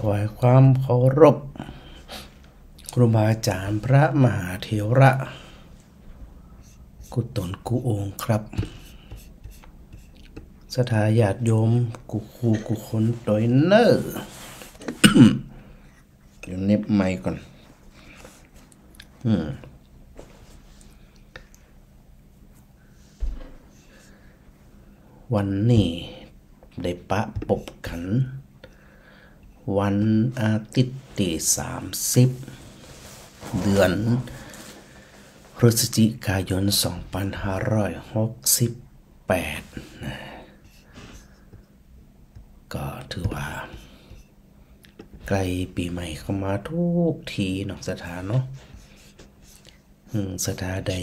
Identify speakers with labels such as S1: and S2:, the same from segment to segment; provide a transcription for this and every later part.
S1: ถวายความเคารพครูบาอาจารย์พระมหาเถระกุตนกุองค์ครับสถาญาติโยมกุคูกุคนโดยเนอร์ เดี๋ยวเน็บไมค์ก่อนวันนี้ได้ปะปบกันวันอาทิตย์ที่30 เดือนพฤศจิกายน 2568 ก็ถือว่าใกล้ปีใหม่เข้ามาทุกทีเนาะสถานเนาะสถานใด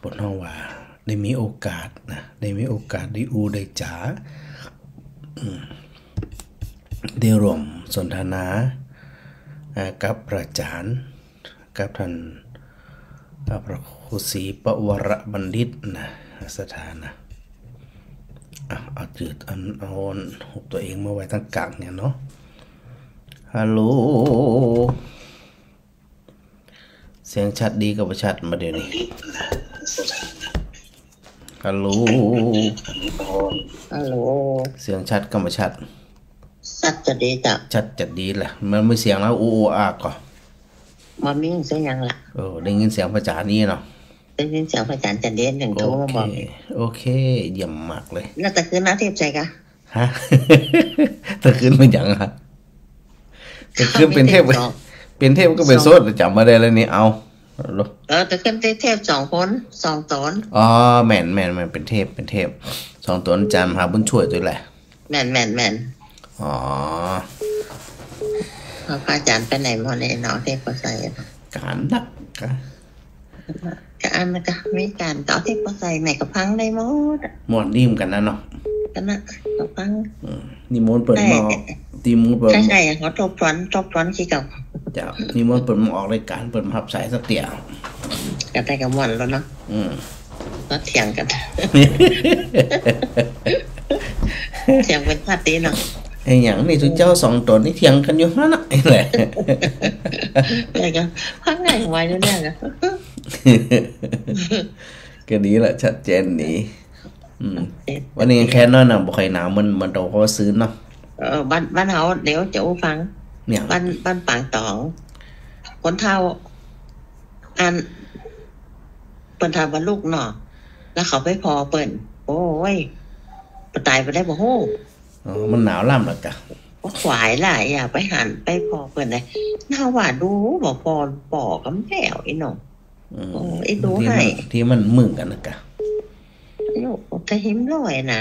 S1: บนห้องว่าได้มีโอกาสนะได้มีโอกาสได้ได้จ๋าได้ร่วมสนทนากับพระอาจารย์กับท่านพระครูศรีปวรบัณฑิตนะสถานะเอาจืดเอาหุบตัวเองมาไว้ตั้งกลางเนี่ยเนาะฮัลโหลเสียงชัดดีกับชัดมาเดี๋ยวนี้ฮัลโหล
S2: ฮัลโหล
S1: เสียงชัดกับชัด
S2: ชัดจะดีจ้ะ
S1: ชัดจะดีแหละมันไม่เสียงแล้วอูอาก่อน
S2: มามิ่งเสียงยังล่ะ
S1: ได้ยินเสียงพระอาจารย์นี่เนาะ
S2: ได้ยินเสียงพระอาจารย์จะเด่นหนึ่งโทรมาบอก
S1: โอเคเยี่ยมมากเลย
S2: แล้วแต่คืนน้าเทพใจกะ
S1: ฮะแต่คืนเป็นอย่างฮะแต่คืนเป็นเทพก็เป็นโซดจำมาได้แล้วนี่เอา
S2: แต่ขึ้นเทพ2 คน2 ตน
S1: อ๋อแม่นเป็นเทพ2 ตนจำหาบุญช่วยตัวแหละ
S2: แม่น
S1: อ๋อ
S2: พระอาจารย์ไปไหนมาในน้องเทพก็ใส่
S1: การนัก
S2: ก็อันก็ไม่การต่อเทพก็ใส่ไหนก็พังได้หม
S1: ดนิ่มกันนะเนาะ
S2: กันนะก็พัง
S1: นี่มนเปิดหม้อตีมูเปิด
S2: ใช่เขาทบทวนขี้เก่า
S1: เจ้านี่มนเปิดมาออกรายการเปิดมาพับสายสักเตี่ย
S2: กันได้กับมันแล้วเนาะก็เถียงกันเถียงเป็นพาตีเนาะ
S1: ไอ้อย่างนี้ทุกเจ้า2 ตนนี่เถียงกันอยู่นั่นน่ะไอ้แหละ
S2: ไอ้ก็พังไงไว้แล้วเนี่ย
S1: ก็ดีละชัดเจนนี่วันนี้แค่นั้นน่ะบ่ค่อยหนาวมันโตเขาซื้อเนาะ
S2: บ้านเฮาเดี๋ยวจะฟังเนี่ยบ้านปางตองคนเฒ่าอันเปิ้นทำว่าลูกเนาะแล้วเขาไปพอเปิ้นโอ้ยตายไปได้บ่ฮู้
S1: มันหนาวล่ำแล้วกะ
S2: ขวายล่ะอย่าไปหันไปพอเปิ้นได้น่าว่าดูบ่พอปอกำแก้วไอ้น้องไอ้ดูให้
S1: ที่มันมึงกันนะกะ
S2: โยแต่หิมร้อยนะ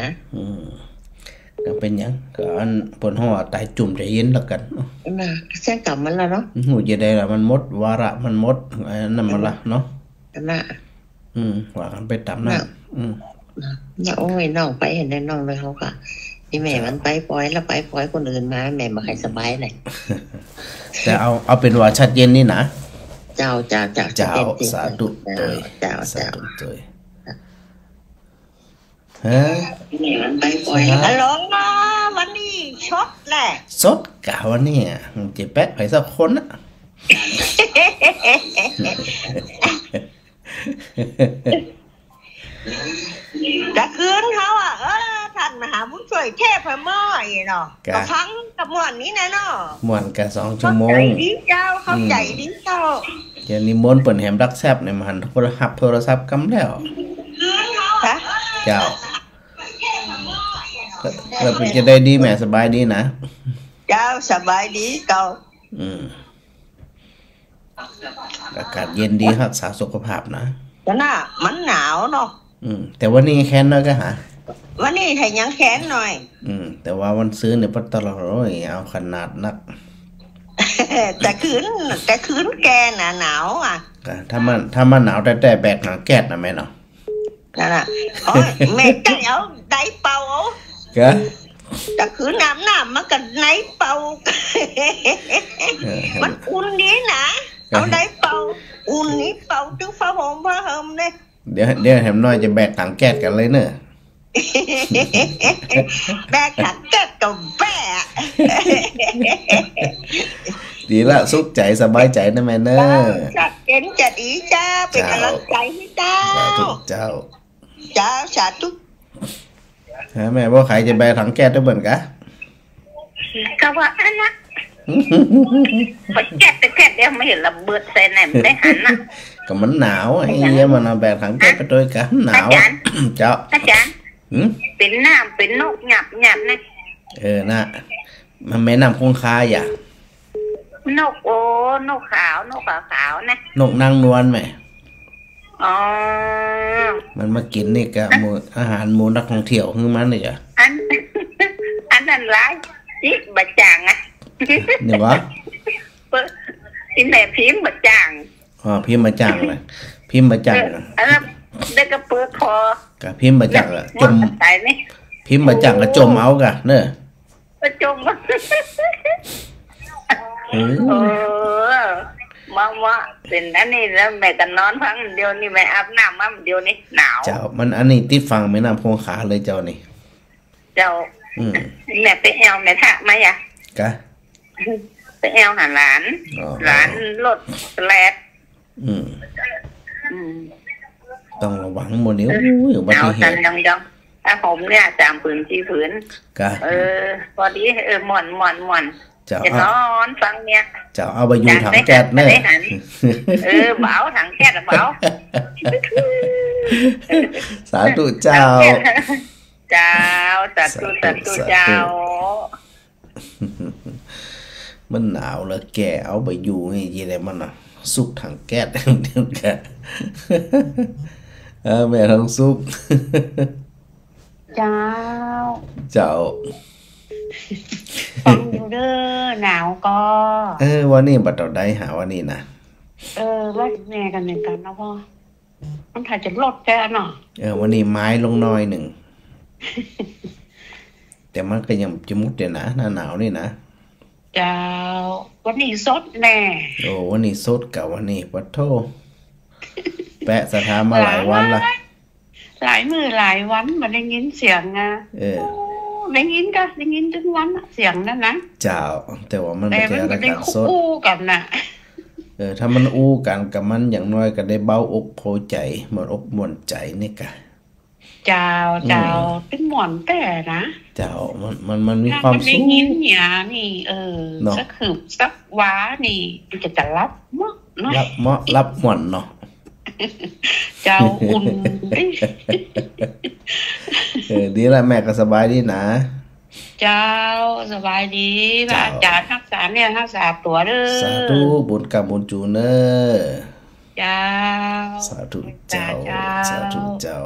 S1: ก็เป็นหยังก็อันปนห่อตายจุ่มใจเย็นแล้วกัน
S2: น่ะแซ่กลับมันแล้วเนาะ
S1: หูจะได้ล่ะมันหมดวาระมันหมดนั่นมันละเนาะ
S2: น่ะ
S1: ว่ากันไปตามนั้น
S2: อย่าโอ้ยน้องไปเห็นได้น้องเลยเฮาก็ที่แม่มันไปปล่อยแล้วไปปล่อยคนอื่นมาแม่บ่ให้สบายเลย
S1: แต่เอาเป็นว่าชัดเย็นนี่นะ
S2: เจ้า
S1: สาธุโดยสาธุโดยฮะ
S2: ฮัลโหลวันนี้ชดแหละ
S1: สดกะวันนี้จะแปะไปสักคนน่ะ
S2: จะคืนเขาท่านมหาบุญช่วยเทพพม่อยเนาะก็พังกับม่วนนี้นะเนาะ
S1: ม่วนกัน2 ชั่วโมง
S2: เข้าใจดีเจ้า
S1: เดี๋ยวนี้มนต์เปิดแหมรักแซบในมหันโทรศัพท์กำแล้วเจ้าเราเป็นจะได้ดีแม่สบายดีนะ
S2: เจ้าสบายดีเจ้า
S1: อากาศเย็นดีรักษาสุขภาพนะ
S2: แต่น่ะมันหนาวเนาะ
S1: แต่วันนี้แค้นน้อยก็หา
S2: วันนี้ให้ยังแค้นหน่อย
S1: แต่ว่าวันซื้อเนี่ยปัตตลอดเอาขนาดนัก
S2: แต่คืนแกน่ะหนาวอ่ะ
S1: ถ้ามันหนาวแต่แบกหนังแก๊สนะแม่เนาะ
S2: นั่นน่ะโอ้ยแม่ใจเอาได้เป่าเอาแต่คืนน้ำมันก็ไหนเป่ามันอุ่นดีนะเอาได้เป่าอุ่นนี่เป่าถึงฟ้าหอมเด้
S1: เดี๋ยวแหมน้อยจะแบกถังแก๊สกันเลยเนอะ
S2: แบกถังแก๊สกับแบะ
S1: ดีละสุขใจสบายใจนะแม่เนอะ
S2: จัดเย็นจัดอีจ้าเป็นกำลังใจให้เจ้า
S1: เจ้า
S2: สาธุ
S1: แม่บ่ใครจะแบกถังแก๊สได้เบิ่นกะ
S2: ก็ว่าอันนะไปแก๊สแต่แก๊สเดี๋ยวไม่เห็นระเบิดใส่ไหนไม่ได้หันน่ะ
S1: ก็มันหนาวไอ้เหี้ยมันแบกถังแก๊สไปด้วยกันหนาวเจ้า
S2: อาจารย์เป็นน้ำเป็นนกหยับนะ
S1: น่ะมันแม่น้ำคงคาอย่
S2: านกโอ้นกขาวนกขาวนะ
S1: นกนางนวลไหม
S2: อ๋อ
S1: มันมากินนี่กะหมูอาหารหมูนักท่องเที่ยวคือมันเลยจ้ะ
S2: อันนั้นร้ายจิบะจางอ่ะ
S1: เนี่ยวะ
S2: อินแม่พิมพ์บะจาง
S1: พิมพ์บะจางเลยพิมพ์บะจาง
S2: อันนั้นได้กระเปื้อค
S1: อกะพิมพ์บะจางอะจมพิมพ์บะจางกะจมเอากะเนอะ
S2: จมมาเป็นอันนี้แล้วแม่ก็นอนพังเดียวนี่แม่อาบน้ำมาเดียวนี่หนาว
S1: เจ้ามันอันนี้ติดฟังไม่น้ำคงขาเลยเจ้านี่
S2: เจ้าแม่ไปแอลแม่ทะไหมอ่ะ
S1: กะ
S2: ไปแอลหาหลานรถแลด
S1: ต้องระวังโมเดลอยู่บ้านที่เห็น
S2: ยังถ้าผมเนี่ย3 ผืน4 ผืนพอดีหม่อนจะนอนฟังเนี่ย
S1: จะเอาไปอยู่ถังแก๊สเนี่ย
S2: เบาถังแก๊สเบา
S1: สาธุเจ้า
S2: สาธุเจ้า
S1: มันหนาวแล้วแกเอาไปอยู่ให้ยี่ไรมันอ่ะซุกถังแก๊สเดียวกันแม่ทั้งซุก
S2: เจ้าฟังอยู่เด้อหนาวก็
S1: วันนี้บัดเราได้หาวันนี้นะ
S2: ว่าแม่กันหนึ่งกันนะพ่อมันถ่ายจะลดแกเนาะ
S1: วันนี้ไม้ลงน้อยหนึ่งแต่มันก็ยังจะมุดเดี๋ยวนะหน้าหนาวนี่นะ
S2: เจ้าวันนี้สดแน่
S1: วันนี้สดกับวันนี้ปัดโทแปะสถานมาหลายวันละ
S2: หลายมือหลายวันมาได้ยินเสียงนะได้ยินทุกวันเสียงนั่นนะ
S1: เจ้าแต่ว่ามันไม่ใช่รายการสด
S2: อู้กันน่ะ
S1: ถ้ามันอู้กันกับมันอย่างน้อยก็ได้เบาอกโผใจหมดอกม่วนใจนี่กะ
S2: เจ้าเป็นหมอนแต่นะ
S1: เจ้ามันมีความสุข
S2: ได้ยินเนี่ยนี่สักคืบสักว้านี่จะรับเนาะ
S1: รับหมอนเนาะ
S2: เจ้าอุ่น
S1: ดีแล้วแม่ก็สบายดีนะ
S2: เจ้าสบายดีพระอาจารย์รักษาเนี่ยรักษาตัวเด้อ
S1: สาธุบุญกับบุญจูเนอร์
S2: เจ้า
S1: สาธุเจ้า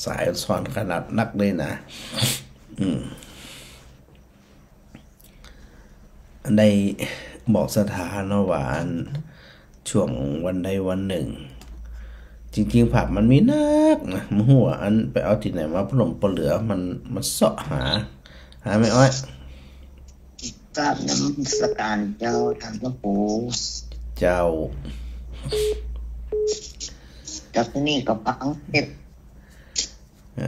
S1: สายสอนขนาดนักเลยนะอันใดบอกสถานหวานช่วงวันใดวันหนึ่งจริงๆผับมันมีนักนะมหัวอันไปเอาที่ไหนมาพลมปลเหลือมันเสาะหาไม่อ้อย
S2: กราบนมัสการเจ้าทางพระปู่
S1: เจ้า
S2: จากนี้ก็ฟังเทศ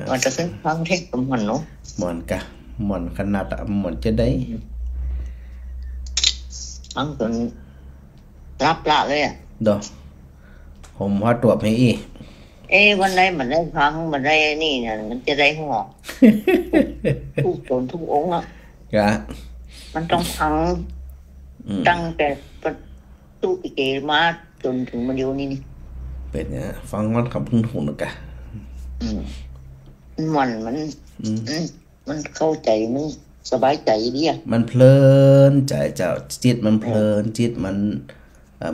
S2: ว่าจะเป็นฟังเทศกับมันเนาะ
S1: มันขนาดมันจะได้
S2: ฟังจนรับละเลยอ่ะ
S1: ดอกผมว่าตัวไม่อี
S2: วันไหนมันได้ฟังมันได้นี่เนี่ยมันจะได้หัวทุกตนทุกองค์อ่ะมันต้องฟังตั้งแต่ประตูปิเกมาจนถึงมันอยู่นี่
S1: เป็นเนี่ยฟังมันคำพูดหุ่นกะ
S2: มันเข้าใจมันสบายใจดีอ่ะ
S1: มันเพลินใจเจ้าจิตมันเพลินจิตมัน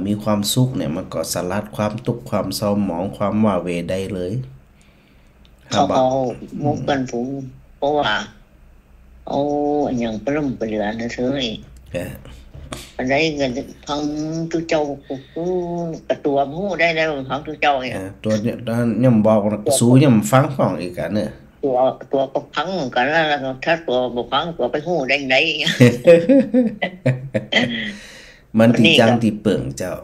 S1: มีความสุขเนี่ยมันก็สลัดความทุกข์ความเศร้าหมองความว่าเวได้เลย
S2: เขามุกกันฝูงเพราะว่าอย่างปลุ่มไปเหลือนะเธออันใดเงินพังตัวเจ้ากระตัวมู้ได้แล้วพังตัวเจ้าเนี่ย
S1: ตัวเนี่ยย่ำบอกสู้ย่ำฟังฟังอีกกันเนี่ย
S2: ตัวก็พังกันแล้วถ้าตัวบกพังตัวไปหู้ได้ไง
S1: มันตีจังตีเปิ่งเจ้า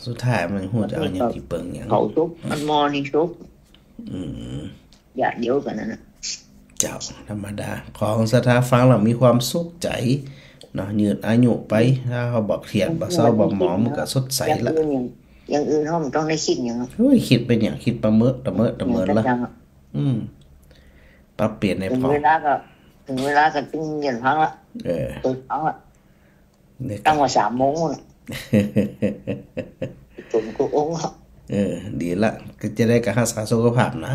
S1: สุดท้ายมันหูจะเอาอย่างตีเปิ่งอย่าง
S2: เขาซุปมันมอนี่ซุป อย่าเดียวกันนะ
S1: เจ้าธรรมดาของสถาฟังเรามีความสุขใจเนาะยืดอายุไปถ้าเขาบอกเขียนบอกเศร้าบอกหมองมันก็สดใสละ
S2: อย่างอื่นเขามันต้องได้คิดอย่าง
S1: เฮ้ยคิดเป็นอย่างคิดประเมินละปรับเปลี่ยนในพอ
S2: ถึงเวลาก็ตึงเย็นพังละตื่นพังละตั้งว่า3 โมงนะตุ่มกุอง
S1: ดีละก็จะได้การรักษาสุขภาพนะ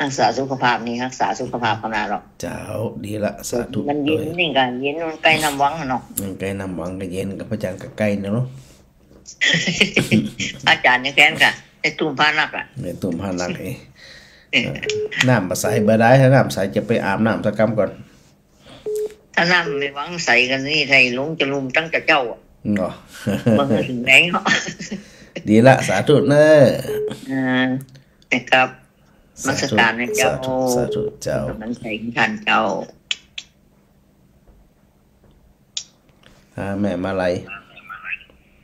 S2: รักษาสุขภาพนี่รักษาสุขภาพขนาดหรอก
S1: เจ้าดีละสาธุ
S2: มันเย็นนี่กันเย็นมันใกล้น้ำวังเนาะ
S1: ใกล้น้ำวังก็เย็นกับพระอาจารย์ก็ใกล้เนาะ
S2: อาจารย์ยังแค้นกันในตุ่มพานักอ่ะ
S1: ในตุ่มพานักไอ้น้ำมาใส่เบอร์ได้ถ้าน้ำใส่จะไปอาบน้ำตะกำก่อน
S2: ถ้าน้ำไม่วังใส่กันนี่ไทยลงจะลุมตั้งแต่เจ้าอ่ะ
S1: เนาะ
S2: มันถึงไหนเนาะ
S1: ดีละสาธุเนอะ
S2: นะครับมัสการนะเจ้า
S1: สาธุเจ้า
S2: มันใส่ท่านเจ้า
S1: แม่มาลัย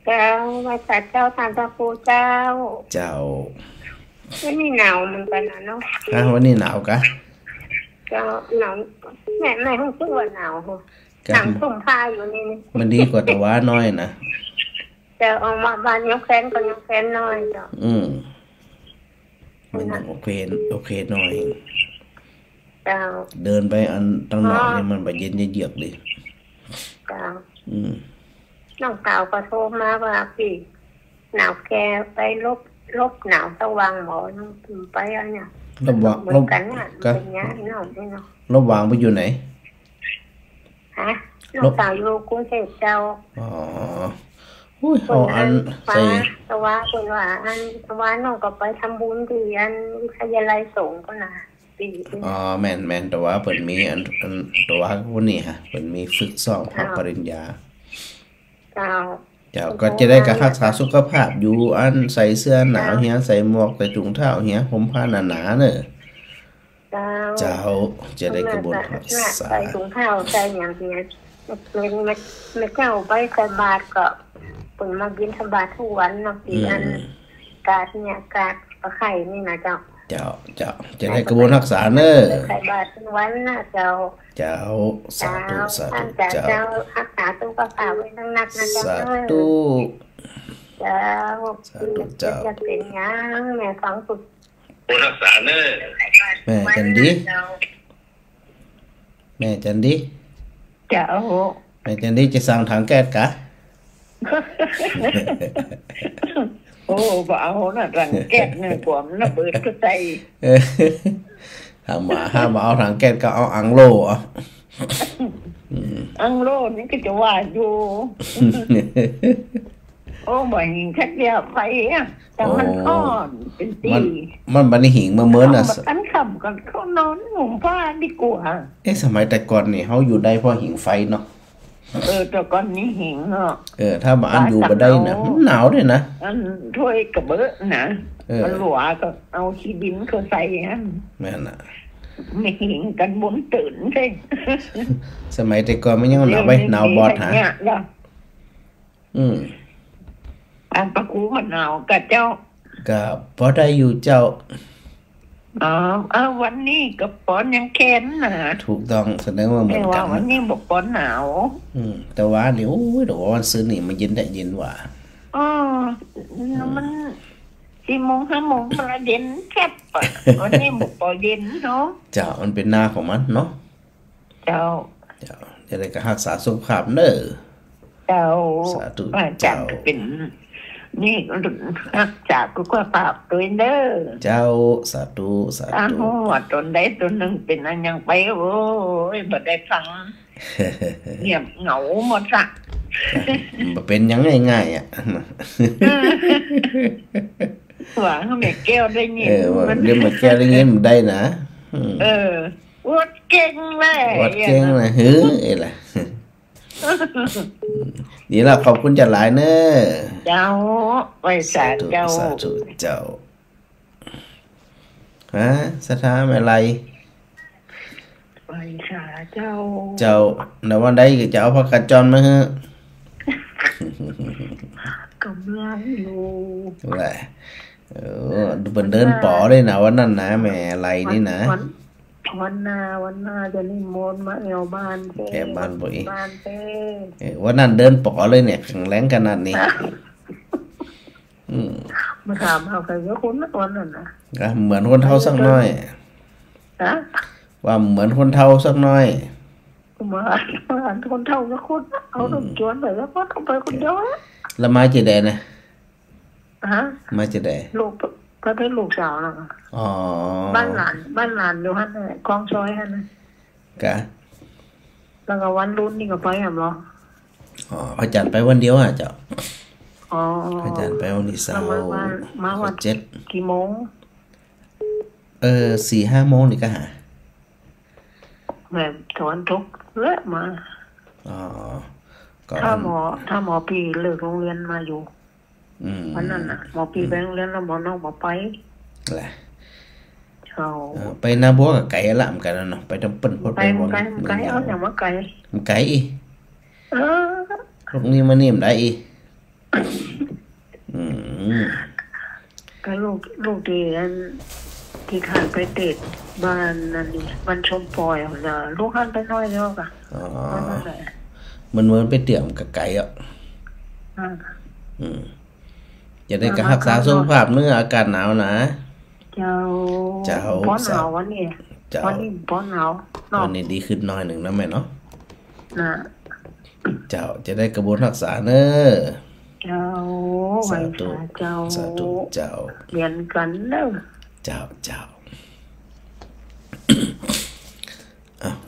S3: เจ้ามาสัตว์เจ้าทานตะปูเจ้าวันนี้หนาวเหมือนกันนะเนาะ
S1: วันนี้หนาวกะ
S3: เจ้าหนาวแม่ห้องชื่อว่าหนาวหนังสุ่มผ้าอยู่นี่
S1: มันดีกว่าแต่ว่าน้อยนะ
S3: แต่ออกมาบ้านยกแขนก็ยกแขนน้อยเจ้า
S1: มันโอเคหน่อย
S3: เจ้า
S1: เดินไปอันตั้งนอกเนี่ยมันไปเย็นเยือกเลย
S3: เจ้าน้องสาวก็โทรมาว่าพี่หนาวแกไปลบหนาวสว่างหมอน้องไปอะไรเนี่ย
S1: ลบ
S3: กันอ่ะเป็นเงี้ยน้องนี่เนาะ
S1: ลบวางไปอยู่ไหน
S3: ฮะน้องสาวอยู่กรุงเทพเจ้า
S1: อุ้ยเอาอัน
S3: ใส่ตะวันคนว่าอันตะวันน้องก็ไปทำบุญที่อันวิทยาลัยสงฆ์ก็นะ
S1: แม่นแต่ว่าเปิดมีอันแต่ว่าคนนี้ฮะเปิดมีฝึกซ้อมทางปริญญาเจ้าก็จะได้การรักษาสุขภาพอยู่อันใส่เสื้อหนาวเฮียใส่หมวกใส่ถุงเท้าเฮียผมผ้าหนาๆเนอะเจ้าจะได้กระบวนการ
S3: ใส่ถุงเท้าใส่อย่างเงี้ยไม่เจ้าไปใส่บาตรก็ปุ่นมาบิณฑบาตทุกวันเนาะปีอันกาดประไข่นี่นะเจ้า
S1: จะได้กระบวนรักษาเนอะ
S3: ใส่บาตรทุกวันนะเจ้า
S1: สาธุ
S3: เจ้ารักษาสุขภาพไว้ทั้งนักนะเจ้า
S1: สาธุ
S3: เจ้าจะเป็นยังแม่ฟังสุด
S2: รักษาเนอะ
S1: แม่จันดีแม่จันดีจะสั่งถังแก๊สกะ
S2: โอ้บ่เอาน่ะถังแก๊สเนี่ยกว่ามันระเบิดก็ใจ
S1: ถ้ามาเอาถังแก๊สก็เอาอังโลอ่ะ
S2: อังโลนี่ก็จะว่าอยู่โอ้บ่หิงคักเดียวไปอ่ะแต่มันอ่อนเป็นตี
S1: มันบัดนี้หิงมาเหมือนน่ะ
S2: อันค่ำกันเขานอนห่มผ้าดีกว่า
S1: สมัยแต่ก่อนนี่เฮาอยู่ได้เพราะหิงไฟเนาะ
S2: แต่ก่อนนี้หิงเนาะ
S1: ถ้าบ้านอยู่บ่ได้นะมันหนาวด้วยนะ
S2: อันถ้วยกระเบื้อนะมันหลัวก็เอาขี้ดินก็ใส่ฮะ
S1: แม่นน่ะ
S2: ไม่หิงกันบนตื่นใช่
S1: สมัยแต่ก่อนมันยังหนาวไปหนาวบอดหา
S2: อันประคูมันหนาวกับเจ้า
S1: ก็พอได้อยู่เจ้า
S2: วันนี้ก็ปอนยังแค้นนะ
S1: ถูกต้องแสดงว่าเหมือนกัน
S2: วันนี้บอกปอนหนาว
S1: แต่ว่าเดี๋ยววันซื้อนี่มันเย็นได้เย็นกว่า
S2: มัน4 โมง 5 โมงมันเย็นแคบวันนี้บอกปอเย็นเนาะ
S1: เจ้ามันเป็นหน้าของมันเนาะ
S2: เจ้า
S1: จะได้รักษาสุขภาพเด้อ
S2: เจ้า
S1: สาธุ
S2: เจ้าเป็นนี่รักษาสุขภาพตัวเด้อ
S1: เจ้าสาธุ
S2: ตนใดตนหนึ่งเป็นอันยังไปโอ้ยบ่ได้ฟังเงียบเหงาหมดละ
S1: เป็นยังง่ายๆอ่ะ
S2: หวังแม่แก้วได้ยิน
S1: มันเรื่องแม่แก้วได้ยินมันได้นะ
S2: วัดเก่ง
S1: เลยล่ะนี่ล่ะขอบคุณจัดหลายเนอะ
S2: เจ้าไว้สาเจ้า
S1: สถาไม่ไร
S2: ไว้สาเจ้า
S1: ในวันใดก็จะเอาผักกาดจอนมาฮะ
S2: กำลังอยู่
S1: แหละ เป็นเดินป๋อเลยนะวันนั้นนะแม่ไรนี่นะ
S3: วันหน้าจะนิมนต์มาแอวบ้านเป้
S1: แอวบ้านบ่อย
S3: บ้านเป้
S1: วันนั้นเดินป๋อเลยเนี่ยแข็งแรงขนาดนี้
S3: มาถามเอาใครก็คนวันนั้นนะ
S1: เหมือนคนเฒ่าสักน้อยว่าเหมือนคนเฒ่าสักน้อย
S3: เหมือนคนเฒ่าสักคนเอาต้องจวนไปแล้วก็ต้องไปคนเดียว
S1: แล้วมาจะได้นะมาจะได้
S3: ลูกก็เป็นลูกสาวนะ
S1: อ๋อ
S3: บ้านหลานอยู่ฮั่นน่ะคลองซอยฮั่นนะ
S1: กะ
S3: แล้วก็วันรุ่นนี่ก็ไปหรอ
S1: อ๋อพระจันทร์ไปวันเดียวอ่ะเจ้า
S3: อ๋อ
S1: พระจันทร์ไปวันที่
S3: มาวัน7กี่โมง
S1: 4-5 โมงนี่ก็หา
S3: แบบตอนทุกเละมา
S1: อ๋อ
S3: ถ้าหมอปีเลิกโรงเรียนมาอยู่วันนั้นน่ะหมอปีไปโรงเรียนแล้วหมอน้องหมอไป
S1: แหละไปนาบัวกับไก่ละเหมือนกันเนาะไปตำเปิ้ลพด
S3: ไปบ่ไก่เอาอย่างว่าไก่
S1: ไก่อีลูกนี้มานิ่มได้อี
S3: ก็ลูกที่ขานไปเด็ดบ้านนั่นนี่บ้านชมปอยน่ะลูกหันไปน้อยเดียวกะ
S1: มันเหมือนไปเตี่ยมกับไก่อ่ะจะได้รักษาสุขภาพเนื้ออากาศหนาวนะ
S3: เจ้าป้อนหนาววันนี้ป้อนหนาว
S1: วันนี้ดีขึ้นน้อยหนึ่งนะแม่เนาะเจ้าจะได้กระบวนรักษาเนอะ
S3: เจ้าสาธุเจ้าเรียนกันเนอะ
S1: เจ้า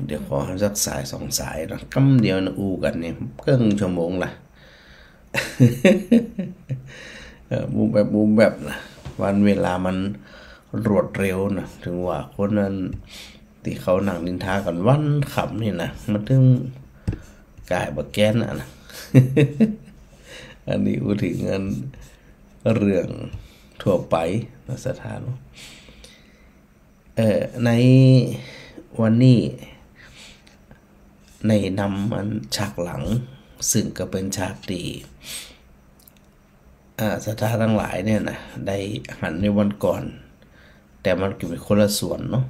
S1: เดี๋ยวขอสักสาย2 สายนะกำเดียวนะอูกันเนี่ยครึ่งชั่วโมงละบูมแบบนะวันเวลามันรวดเร็วนะถึงว่าคนนั้นที่เขาหนังนินทากันวันขำนี่นะมันถึงกายบักแกนนะ อันนี้พูดถึงเรื่องทั่วไปนะสถานในวันนี้ในนำมันฉากหลังซึ่งก็เป็นฉากดีสถานทั้งหลายเนี่ยนะได้หันในวันก่อนแต่มันก็เป็นคนละส่วนเนาะ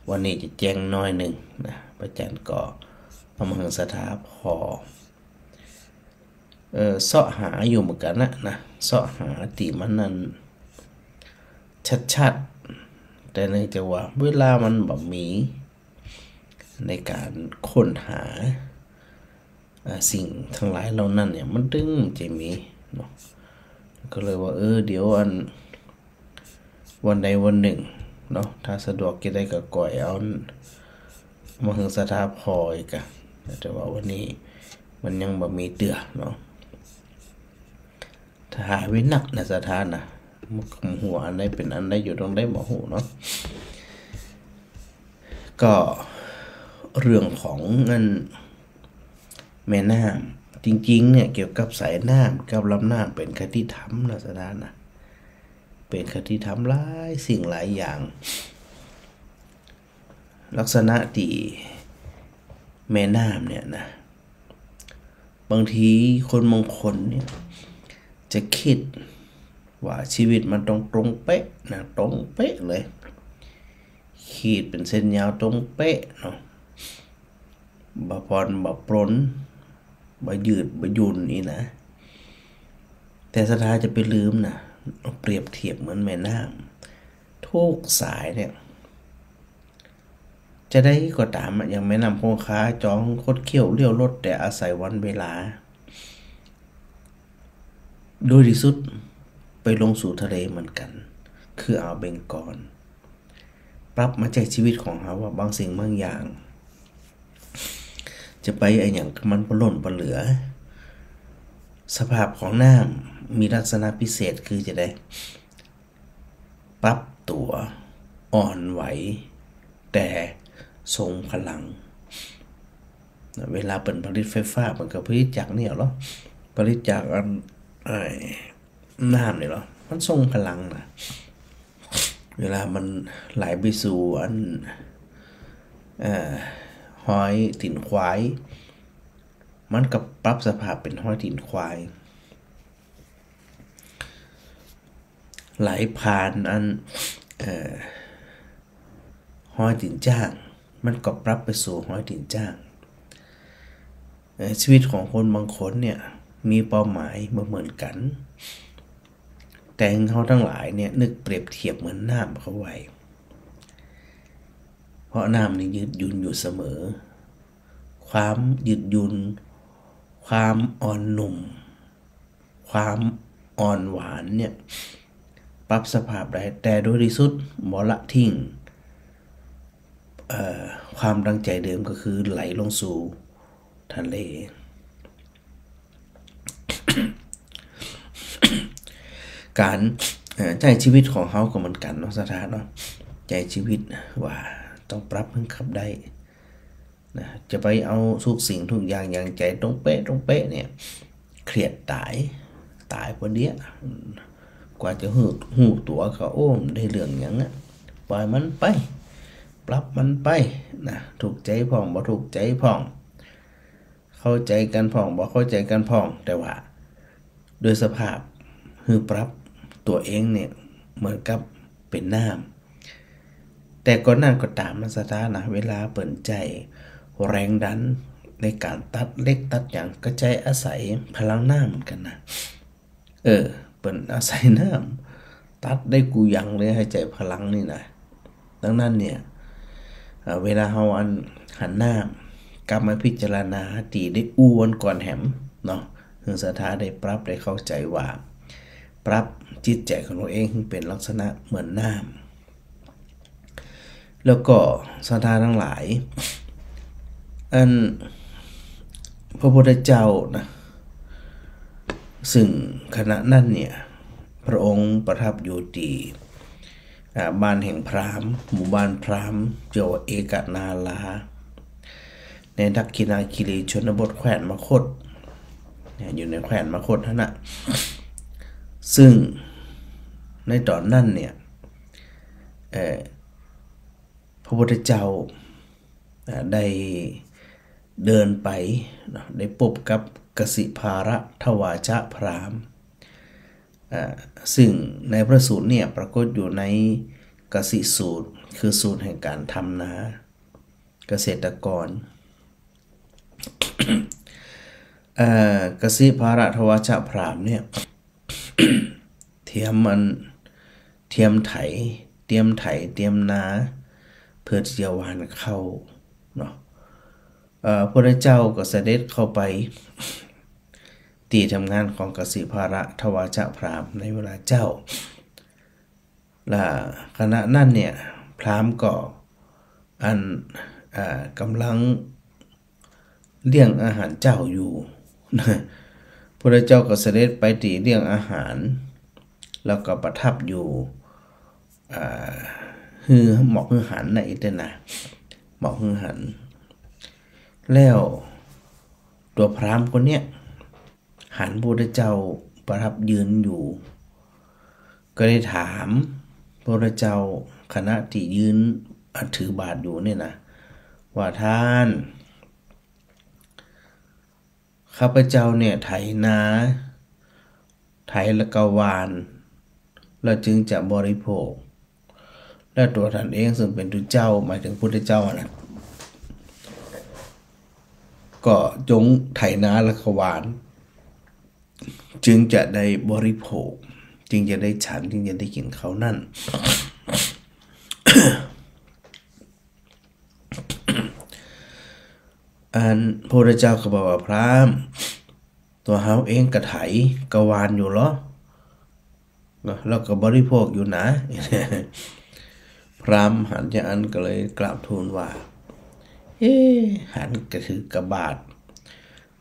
S1: วันนี้จะแจ้งน้อยหนึ่งนะพระจันทร์ก็พมหังสถาพอเสาะหาอยู่เหมือนกันนะเสาะหาตีมันนั้นชัดๆแต่เนื่องจากว่าเวลามันแบบมีในการค้นหาสิ่งทั้งหลายเหล่านั้นเนี่ยมันดึงจะมีเนาะก็เลยว่าเดี๋ยววันใดวันหนึ่งเนาะถ้าสะดวกก็ได้ก็ก่อยเอามาถึงสถาพอยกันแต่ว่าวันนี้มันยังบ่มีเตือเนาะถ้าหาวินักในสถานนะมันหัวอันใดเป็นอันใดอยู่ตรงใดบ่ฮู้เนาะก็เรื่องของเงินแม่น้ำจริงๆเนี่ยเกี่ยวกับสายน้ำกับลำน้ำเป็นคติธรรมนะสถานนะเป็นคติธรรมหลายสิ่งหลายอย่างลักษณะที่แม่น้ำเนี่ยนะบางทีคนบางคนเนี่ยจะคิดว่าชีวิตมันตรงเป๊ะนะตรงเป๊ะเลยขีดเป็นเส้นยาวตรงเป๊ะเนาะบ่พรบ่ปรนบ่ยืดบ่ยุ่นนี่นะแต่สถาจะไปลืมนะเปรียบเทียบเหมือนแม่น้ำทุกสายเนี่ยจะได้ก็ตามอย่างแม่น้ำคงคาจองคดเขี้ยวเลี้ยวรถแต่อาศัยวันเวลาโดยที่สุดไปลงสู่ทะเลเหมือนกันคืออ่าวเบงกอลปรับมาจากชีวิตของเขาว่าบางสิ่งบางอย่างจะไปอย่างมันปล้นปเหลือสภาพของน้ำมีลักษณะพิเศษคือจะได้ปรับตัวอ่อนไหวแต่ทรงพลังเวลาเป็นผลิตไฟฟ้ามันก็ผลิตจากเนี่ยหรอผลิตจากน้ำเนี่ยหรอมันทรงพลังนะเวลามันไหลไปสู่หอยตีนควายมันกับปรับสภาพเป็นหอยตีนควาย ไหลผ่านอันห้อยตินจ้างมันก็ปรับไปสู่ห้อยตินจ้างชีวิตของคนบางคนเนี่ยมีเป้าหมายเหมือนกันแต่เขาทั้งหลายเนี่ยนึกเปรียบเทียบเหมือนน้ำเขาไว้เพราะน้ำนี่ยืดหยุ่นอยู่เสมอความยืดหยุ่นความอ่อนนุ่มความอ่อนหวานเนี่ยปรับสภาพได้แต่โดยที่สุดบ่ละทิ้งความตั้งใจเดิมก็คือไหลลงสู่ทะเล การใจชีวิตของเขาก็เหมือนกันเนาะสถานเนาะใจชีวิตว่าต้องปรับให้ขับได้นะจะไปเอาทุกสิ่งทุกอย่างอย่างใจตรงเป๊ะเนี่ยเครียดตายพอเดียวกว่าจะหูตัวก็โอ้มได้เรื่องอย่างนั้นปล่อยมันไปปรับมันไปนะถูกใจพ่องบ่ถูกใจพ่องเข้าใจกันพ่องบ่เข้าใจกันพ่องแต่ว่าโดยสภาพคือปรับตัวเองเนี่ยเหมือนกับเป็นน้ำแต่ก่อนนั้นก็ตามนะสถานะเวลาเปิดใจแรงดันในการตัดเล็กตัดอย่างก็ใจอาศัยพลังน้ำเหมือนกันนะเปิดอาศัยน้ำตัดได้กูยังเลยให้ใจพลังนี่นะดังนั้นเนี่ยเวลาเฮาอันหันหน้ากลับมาพิจารณาตีได้อ้วนก่อนแหมเนาะคือสถาได้ปรับได้เข้าใจว่าปรับจิตใจของเราเองเป็นลักษณะเหมือนน้ำแล้วก็สถาทั้งหลายอันพระพุทธเจ้านะซึ่งขณะนั้นเนี่ยพระองค์ประทับอยู่ที่บ้านแห่งพราหมณ์หมู่บ้านพราหมณ์เจ้าเอกนาลาในดักขินาคิรีชนบทแขวนมคธอยู่ในแขวนมคธนั่นนะซึ่งในตอนนั้นเนี่ยพระพุทธเจ้าได้เดินไปได้พบกับกสิภารทวาชพราหมณ์ซึ่งในพระสูตรเนี่ยปรากฏอยู่ในกสิสูตรคือสูตรแห่งการทำนาเกษตรกร กสิภารทวาชพราหมณ์เนี่ย เตรียมไถเตรียมนาเพื่อที่จะหว่านเข้าเนาะพระพุทธเจ้าก็เสด็จเข้าไปที่ทำงานของกสิภารทวาชพราหมณ์ในเวลาเจ้าและขณะนั้นเนี่ยพราหมณ์ก็กำลังเลี้ยงอาหารเจ้าอยู่พระพุทธเจ้าก็เสด็จไปที่เลี้ยงอาหารแล้วก็ประทับอยู่หมอกหือหันในเตนะหมอกหือหันแล้วตัวพราหมณ์คนเนี้ยหันพระพุทธเจ้าประทับยืนอยู่ก็ได้ถามพระพุทธเจ้าคณะที่ยืนถือบาตรอยู่เนี่ยนะว่าท่านข้าพเจ้าเนี่ยไถนาไถและกวานแล้วจึงจะบริโภคและตัวท่านเองซึ่งเป็นพระเจ้าหมายถึงพุทธเจ้านะก็จงไถนาและกวานจึงจะได้บริโภคจึงจะได้ฉันจึงจะได้กินเขานั่น อันพระพุทธเจ้าก็บอกว่าพราหมณ์ตัวเฮาเองก็ไถกวานอยู่เหรอแล้วก็บริโภคอยู่นะ พราหมณ์หันจะอันก็เลยกราบทูลว่าหันก็ถือกระบาด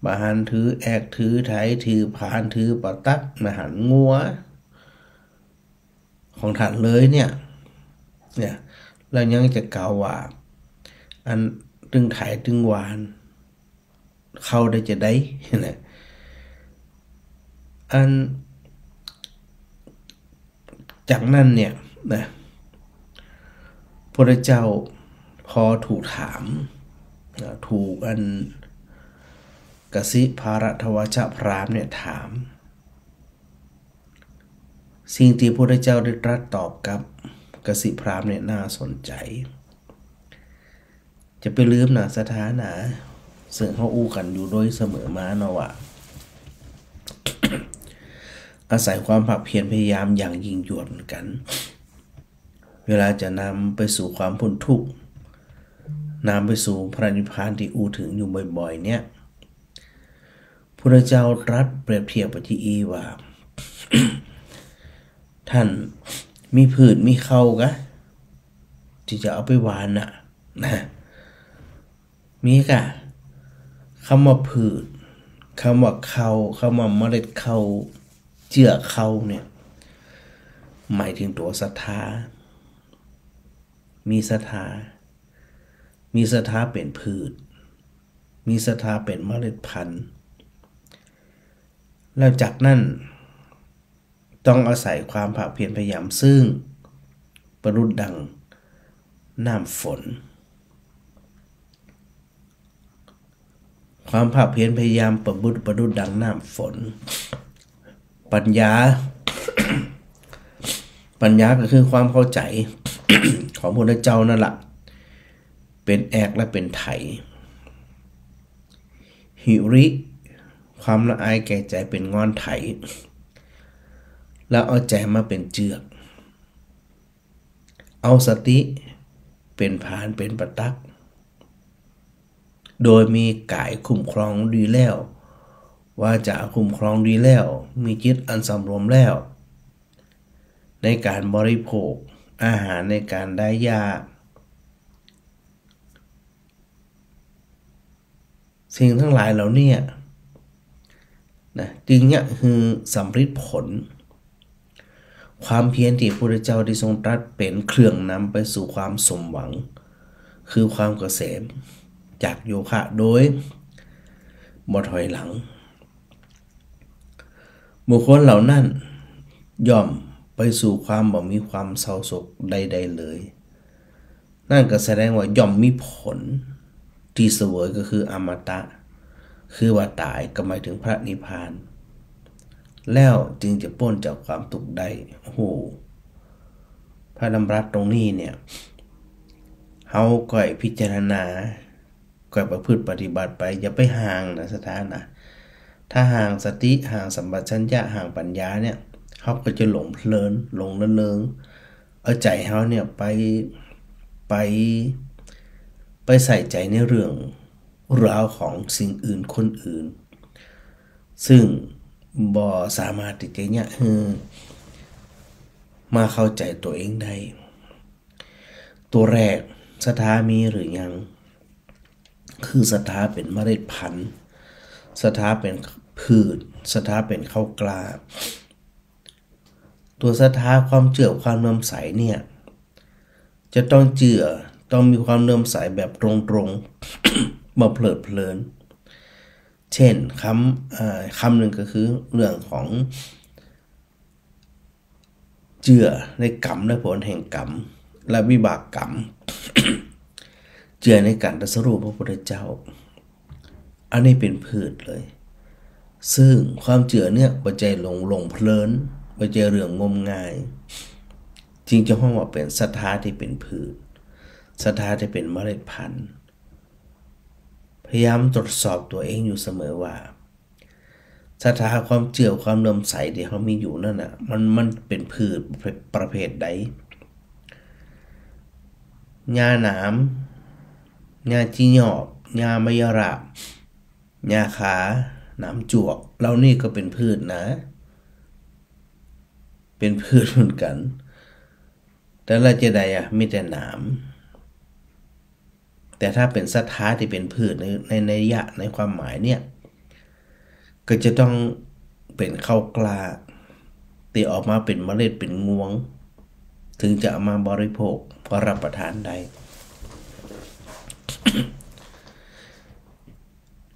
S1: มาหันถือแอกถือไถถือผานถือปะตักมาหันงัวของท่านเลยเนี่ยแล้วยังจะกล่าวว่าอันตึงไถตึงหวานเข้าได้จะได้นะอันจากนั้นเนี่ยนะพระเจ้าพอถูกถามถูกอันกสิภารทวาชพราหมณ์เนี่ยถาม สิ่งที่พระพุทธเจ้าได้ตรัสตอบกับกษิพราหมณ์เนี่ยน่าสนใจจะไปลืมนะสถานะซึ่งเขาอู้กันอยู่โดยเสมอมาเนาะว่า อาศัยความภาคเพียรพยายามอย่างยิ่งยวดกันเวลาจะนำไปสู่ความพ้นทุกข์นำไปสู่พระนิพพานที่อู้ถึงอยู่บ่อยๆเนี่ยพระเจ้าตรัสเปรียบเทียบไปที่อีว่า ท่านมีพืชมีเข้ากะที่จะเอาไปหวานนะมีกะคำว่าพืชคำว่าเข้าคำว่าเมล็ดเข้าเจือเข้าเนี่ยหมายถึงตัวศรัทธามีศรัทธาเป็นพืชมีศรัทธาเป็นเมล็ดพันธุ์แล้วจากนั้นต้องอาศัยความภาคเพียรพยายามซึ่งประดุจดังน้ำฝนความภาคเพียรพยายามประดุจดังน้ำฝนปัญญา ปัญญาก็คือความเข้าใจ ของพระพุทธเจ้านั่นแหละเป็นแอกและเป็นไถหิริความละอายแก่ใจเป็นงอนไถแล้วเอาใจมาเป็นเจือกเอาสติเป็นผานเป็นประตักโดยมีกายคุ้มครองดีแล้วว่าจะคุ้มครองดีแล้วมีจิตอันสำรวมแล้วในการบริโภคอาหารในการได้ยาสิ่งทั้งหลายเหล่านี้นะจึงเนี่ยคือสำฤทธิ์ผลความเพียรที่พระพุทธเจ้าได้ทรงตรัสเป็นเครื่องนำไปสู่ความสมหวังคือความเกษมจากโยคะโดยบ่ถอยหลังบุคคลเหล่านั้นย่อมไปสู่ความบ่มีความเศร้าโศกใดๆเลยนั่นก็แสดงว่าย่อมมีผลที่เสวยก็คืออมตะคือว่าตายก็หมายถึงพระนิพพานแล้วจึงจะพ้นจากความทุกข์ได้โอ้โหพระดำรัสตรงนี้เนี่ยเฮาก่อยพิจารณาก่อยประพฤติปฏิบัติไปอย่าไปห่างนะสถานะถ้าห่างสติห่างสัมปชัญญะห่างปัญญาเนี่ยเขาก็จะหลงเพลินหลงระเริงเอาใจเขาเนี่ยไปใส่ใจในเรื่องราวของสิ่งอื่นคนอื่นซึ่งบ่สามารถที่จะเนี่ยมาเข้าใจตัวเองได้ตัวแรกศรัทธามีหรือยังคือศรัทธาเป็นเมล็ดพันธุ์ศรัทธาเป็นพืชศรัทธาเป็นข้าวกล้าตัวศรัทธาความเชื่อความเลื่อมใสเนี่ยจะต้องต้องมีความเลื่อมใสแบบตรงๆ มาเพลิดเพลินเช่นคำหนึ่งก็คือเรื่องของเชื่อในกรรมและผลแห่งกรรมและวิบากกรรม เชื่อในการตรัสรู้พระพุทธเจ้าอันนี้เป็นพืชเลยซึ่งความเชื่อเนี่ยปัจจัยหลงเพลินปัจจัยเรื่องงมงายจริงจะห้องว่าเป็นศรัทธาที่เป็นพืชศรัทธาที่เป็นเมล็ดพันธุ์พยายามตรวจสอบตัวเองอยู่เสมอว่าศรัทธาความเชื่อความเลื่อมใสที่เขามีอยู่นั่นน่ะมันเป็นพืชประเภทใดหญ้าหนามหญ้าจีหยอบหญ้ามะยราบหญ้าขาหนามจวกเหล่านี้ก็เป็นพืชนะเป็นพืชเหมือนกันแต่ละจะใดมีแต่หนามแต่ถ้าเป็นศรัทธาที่เป็นพืชในนัยยะในความหมายเนี่ยก็จะต้องเป็นข้าวกล้าตีออกมาเป็นเมล็ดเป็นงวงถึงจะเอามาบริโภครับประทานได้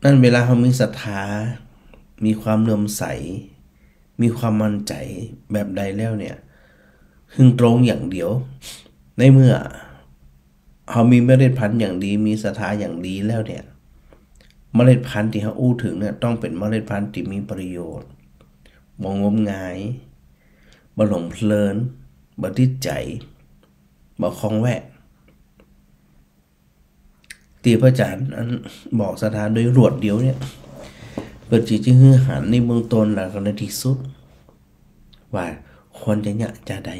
S1: นั่นเวลาเขามีศรัทธามีความเลื่อมใสมีความมั่นใจแบบใดแล้วเนี่ยพึงตรงอย่างเดียวในเมื่อเขามีเมล็ดพันธุ์อย่างดีมีศรัทธาอย่างดีแล้วเนี่ยเมล็ดพันธุ์ที่เขาอู้ถึงเนี่ยต้องเป็นเมล็ดพันธุ์ที่มีประโยชน์บ่งมงาย บ่หลงเพลินบ่ติดใจบ่คล้องแวะตีพระอาจารย์อันบอกสถานโดยรวดเดียวเนี่ยเปิดจิตจึงฮือหันในเบื้องต้นแล้วก็ในที่สุดว่าควรจะยะจะใด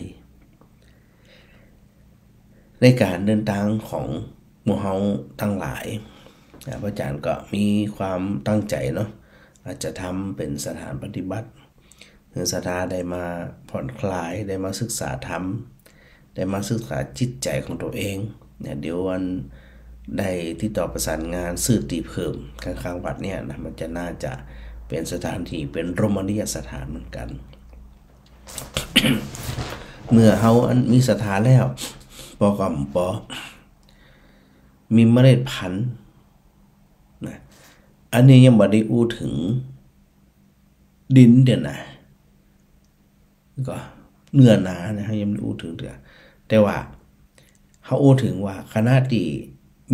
S1: ในการเดินทางของหมู่เฮาทั้งหลายพระอาจารย์ก็มีความตั้งใจเนาะอาจจะทำเป็นสถานปฏิบัติหรือสถานได้มาผ่อนคลายได้มาศึกษาธรรมได้มาศึกษาจิตใจของตัวเองเนี่ยเดี๋ยววันได้ที่ต่อประสานงานสื่อตีเพิ่มข้างๆวัดเนี่ยนะมันจะน่าจะเป็นสถานที่เป็นโรมานียสถานเหมือนกัน เมื่อเฮาอันมีสถานแล้วปอกำปอมีเมล็ดพันธุ์นะอันนี้ยังบ่ได้อู้ถึงดินเดี๋ยวนะก็เนื้อหนานะยังไม่อู้ถึงเดือแต่ว่าเขาอู้ถึงว่าขณะที่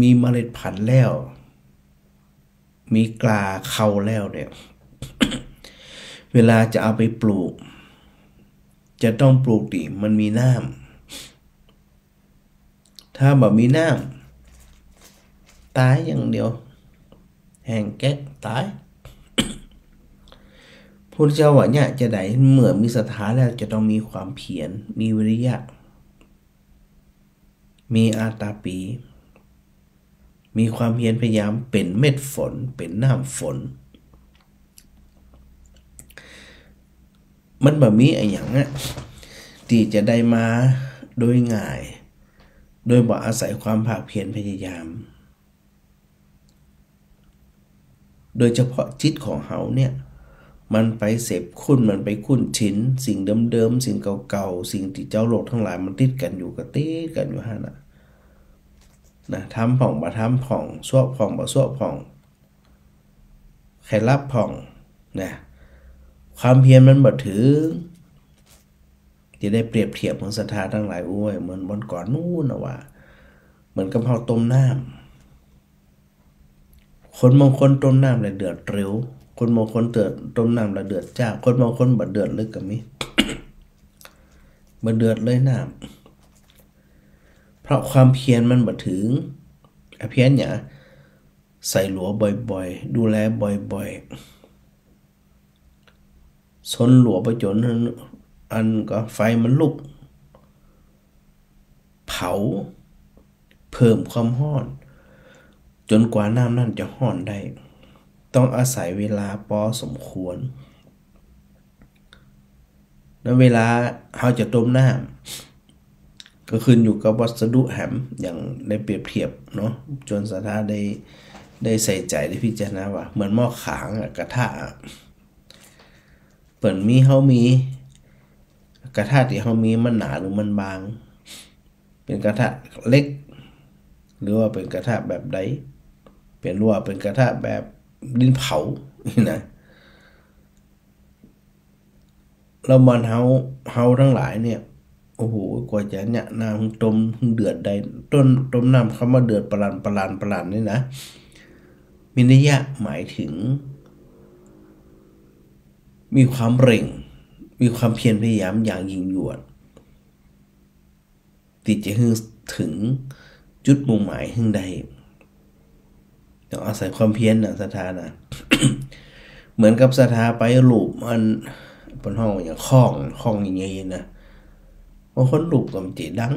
S1: มีเมล็ดพันธุ์แล้วมีกลาเข้าแล้วเนี่ย เวลาจะเอาไปปลูกจะต้องปลูกดิมันมีน้ำถ้าแบบมีน้ำตายอย่างเดียวแห้งแก๊กตายพระเจ้าว่าเนี่ยจะได้เมื่อมีศรัทธาแล้วจะต้องมีความเพียรมีวิริยะมีอาตาปีมีความเพียรพยายามเป็นเม็ดฝนเป็นน้ำฝนมันแบบมีอะไรอย่างนี้ที่จะได้มาโดยง่ายโดยบ่อาศัยความภาคเพียรพยายามโดยเฉพาะจิตของเฮาเนี่ยมันไปเสพคุ้นมันไปคุ้นชินสิ่งเดิมๆสิ่งเก่าๆสิ่งที่เจ้าโลกทั้งหลายมันติดกันอยู่ก็ติดกันอยู่หั่นน่ะนะทำผ่องบ่ทำผ่องสวบผ่องบ่สวบผ่องใครรับผ่องนะความเพียรมันบ่ถึงจะได้เปรียบเทียบของศรัทธาทั้งหลายโอ้ยเหมือนบนก่อนนู้นนะว่าเหมือนกับเฮาต้มน้ำคนบางคนต้มน้ำแล้วเดือดเร็วคนบางคนต้มน้ำแล้วเดือดจ้าคนบางคนบ่เดือดลึกก็มี บ่เดือดเลยน้ำเพราะความเพียรมันบ่ถึงเพียรหยังใส่หลัวบ่อยๆดูแลบ่อยๆสนหลัวไปจนอันก็ไฟมันลุกเผาเพิ่มความร้อนจนกว่าน้ำนั่นจะร้อนได้ต้องอาศัยเวลาพอสมควรแล้วเวลาเราจะต้มน้ำก็ขึ้นอยู่กับวัสดุแหมอย่างได้เปรียบเทียบเนาะจนสถาได้ใส่ใจได้พิจารณาว่าเหมือนหม้อขางกระทะเปิ่นมีเฮามีกระทะที่เฮามีมันหนาหรือมันบางเป็นกระทะเล็กหรือว่าเป็นกระทะแบบใดเป็นรั่วเป็นกระทะแบบดินเผานะแล้วมันเฮาทั้งหลายเนี่ยโอ้โหกว่าจะเนี่ยน้ำต้มเดือดได้ต้มน้ำเขามาเดือดปรานนี่นะมีนัยยะหมายถึงมีความเร่งมีความเพียรพยายามอย่างยิ่งยวดที่จะถึงจุดมุ่งหมายถึงใดต้องอาศัยความเพียรนะศรัทธานะ เหมือนกับศรัทธาไปลูบมันบนห้องอย่างคล้องอย่างเงี้ยนะบางคนลูบกับจีดัง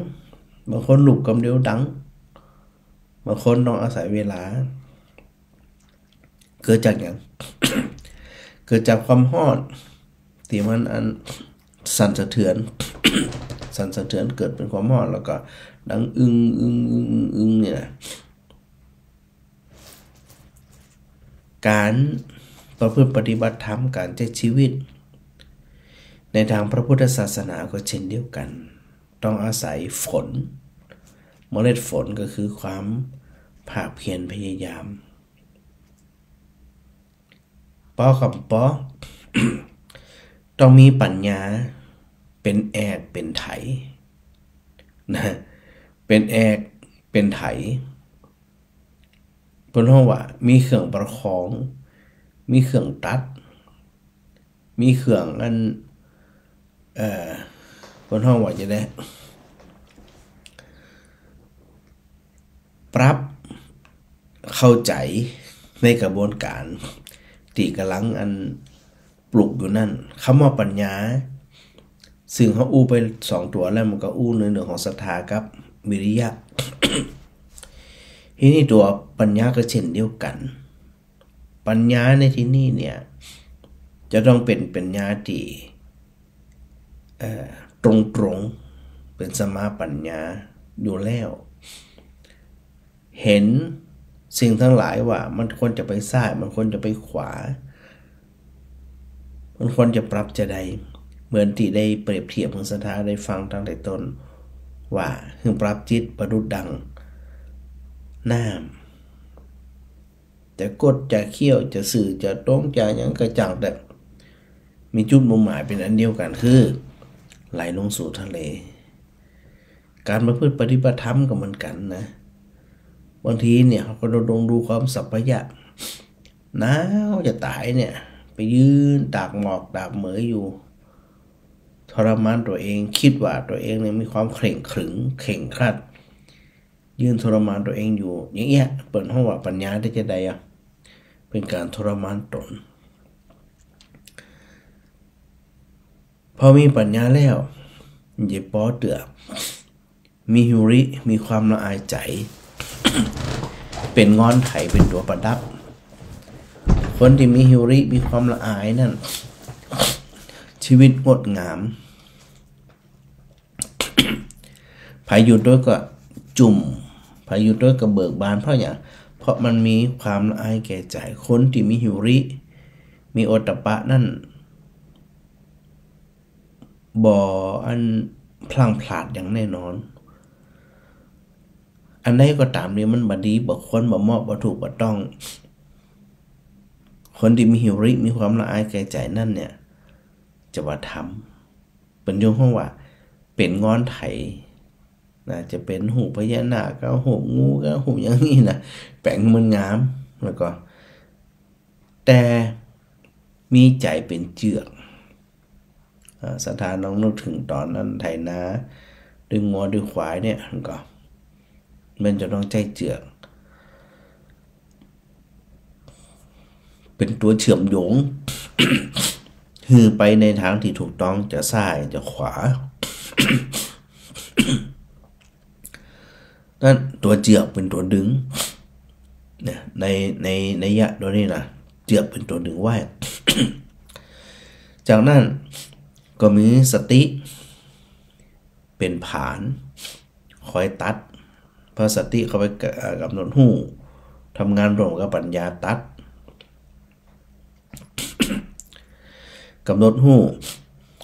S1: บางคนลูบกับเดียวดังบางคนต้องอาศัยเวลาเกิดจากอย่าง เกิดจากความร้อนที่มันอันสั่นสะเทือน สั่นสะเทือนเกิดเป็นความร้อนแล้วก็ดังอึ้งเนี่ยนะการประพฤติปฏิบัติธรรมการใช้ชีวิตในทางพระพุทธศาสนาก็เช่นเดียวกันต้องอาศัยฝนเมล็ดฝนก็คือความภาคเพียรพยายามปอกับปอ ต้องมีปัญญาเป็นแอกเป็นไถนะเป็นแอกเป็นไถเพิ่นว่ามีเครื่องประคองมีเครื่องตัดมีเครื่องอัน คนห้องว่าจะได้ปรับเข้าใจในกระบวนการที่กำลังอันปลุกอยู่นั่นคำว่าปัญญาซึ่งเขาอู้ไป2ตัวแล้วมันก็อู้ในเรื่องของศรัทธากับวิริยะ ที่นี่ตัวปัญญาก็เช่นเดียวกันปัญญาในที่นี่เนี่ยจะต้องเป็นปัญญาที่ตรงเป็นสมาปัญญาอยู่แล้วเห็นสิ่งทั้งหลายว่ามันควรจะไปซ้ายมันควรจะไปขวามันควรจะปรับจะใดเหมือนที่ได้เปรียบเทียบของศรัทธาได้ฟังตั้งแต่ต้นว่าถึงปรับจิตประดุจดังน้ำจะกดจะเคี่ยวจะสื่อจะตรงจะยังกระจังแต่มีจุดมุ่งหมายเป็นอันเดียวกันคือไหลลงสู่ทะเลการประพฤติปฏิบัติธรรมก็เหมือนกันนะบางทีเนี่ยเขาก็ดูความสัพพยะหนาวจะตายเนี่ยไปยืนตากหมอกตากเหมยอยู่ทรมานตัวเองคิดว่าตัวเองเนี่ยมีความเข่งขรึงเข่งครัดยืนทรมานตัวเองอยู่อย่างเงี้ยเปิดห้องว่าปัญญาได้จะใดอ่ะเป็นการทรมานตนพอมีปัญญาแล้วเย็บป้อเตือมีฮิริมีความละอายใจ เป็นงอนไถเป็นตัวประดับคนที่มีฮิริมีความละอายนั่นชีวิตงดงาม ภายอยู่ด้วยก็จุ่มภายอยู่ด้วยก็เบิกบานเพราะอย่างเพราะมันมีความละอายแก่ใจคนที่มีหิริมีโอตตัปปะนั่นบ่อันพลังพลาดอย่างแน่นอนอันใดก็ตามนี้มันบ่ดีบ่ควรบ่เหมาะบ่ถูกบ่ต้องคนที่มีหิริมีความละอายแก่ใจนั่นเนี่ยจะว่าทำเป็นยงห้องว่าเป็นงอนไถนะจะเป็นหูพญานาคก็หูงูก็หูอย่างนี้นะแปลงมันงามแล้วก็แต่มีใจเป็นเจือกสถานน้องนึกถึงตอนนั้นไถนาดึงงัวดึงควายเนี่ยก็มันจะต้องใจเจือกเป็นตัวเชื่อมโยง คือไปในทางที่ถูกต้องจะซ้ายจะขวา นั่นตัวเจือกเป็นตัวดึงเนี่ยในยะตัวนี้นะเจือกเป็นตัวดึงไว้ จากนั้นก็มีสติเป็นผานคอยตัดเพราะสติเขาไปกำหนดหูทำงานร่วมกับปัญญาตัด กำหนดหู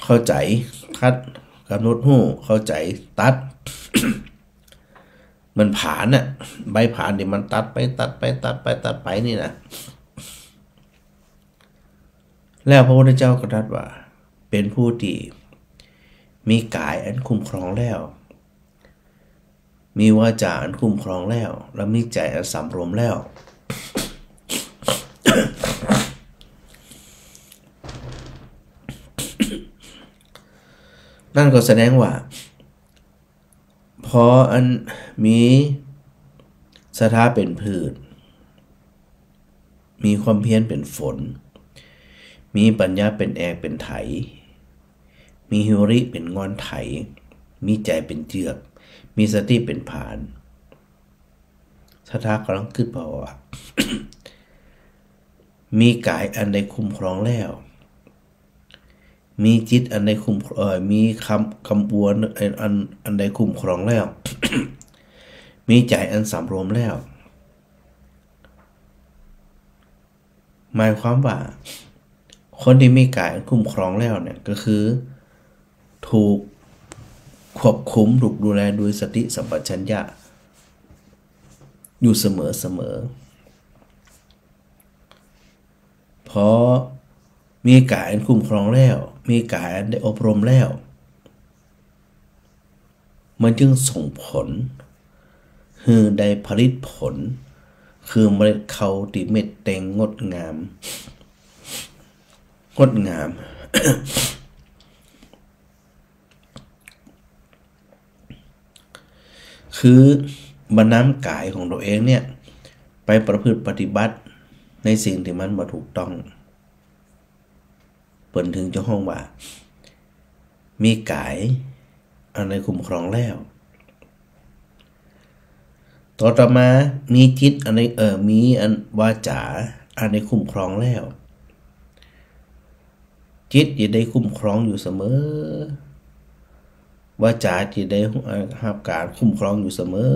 S1: เข้าใจคัดกำหนดหูเข้าใจตัด มันผานน่ะใบผานเดี๋ยวมันตัดไปนี่นะแล้วพระพุทธเจ้าก็ตรัสว่าเป็นผู้ที่มีกายอันคุ้มครองแล้วมีวาจาอันคุ้มครองแล้วและมีใจอันสำรวมแล้ว นั่นก็แสดงว่าพออันมีศรัทธาเป็นพืชมีความเพียรเป็นฝนมีปัญญาเป็นแอกเป็นไถมีหิริเป็นงอนไถมีใจเป็นเจือกมีสติเป็นผานศรัทธากำลังขึ้นเพราะว่า มีกายอันใดคุ้มครองแล้วมีจิตอันใดคุ้มมีคำอวนอันใดคุ้มครองแล้ว มีใจอันสำรวมแล้วหมายความว่าคนที่มีกายอันคุ้มครองแล้วเนี่ยก็คือถูกควบคุมถูกดูแลโดยสติสัมปชัญญะอยู่เสมอเพราะมีกายอันคุ้มครองแล้วมีกายอันได้อบรมแล้วมันจึงส่งผลคือได้ผลิตผลคือเมล็ดเขาที่เม็ดเต็งงดงาม คือบรรน้ำกายของตัวเองเนี่ยไปประพฤติปฏิบัติในสิ่งที่มันบ่ถูกต้องเปิ่นถึงจะห้องว่ามีกายอันใดคุ้มครองแล้วต่อมามีจิตอันใดมีอันวาจาอันใดคุ้มครองแล้วจิตจะได้คุ้มครองอยู่เสมอวาจาจะได้รับการคุ้มครองอยู่เสมอ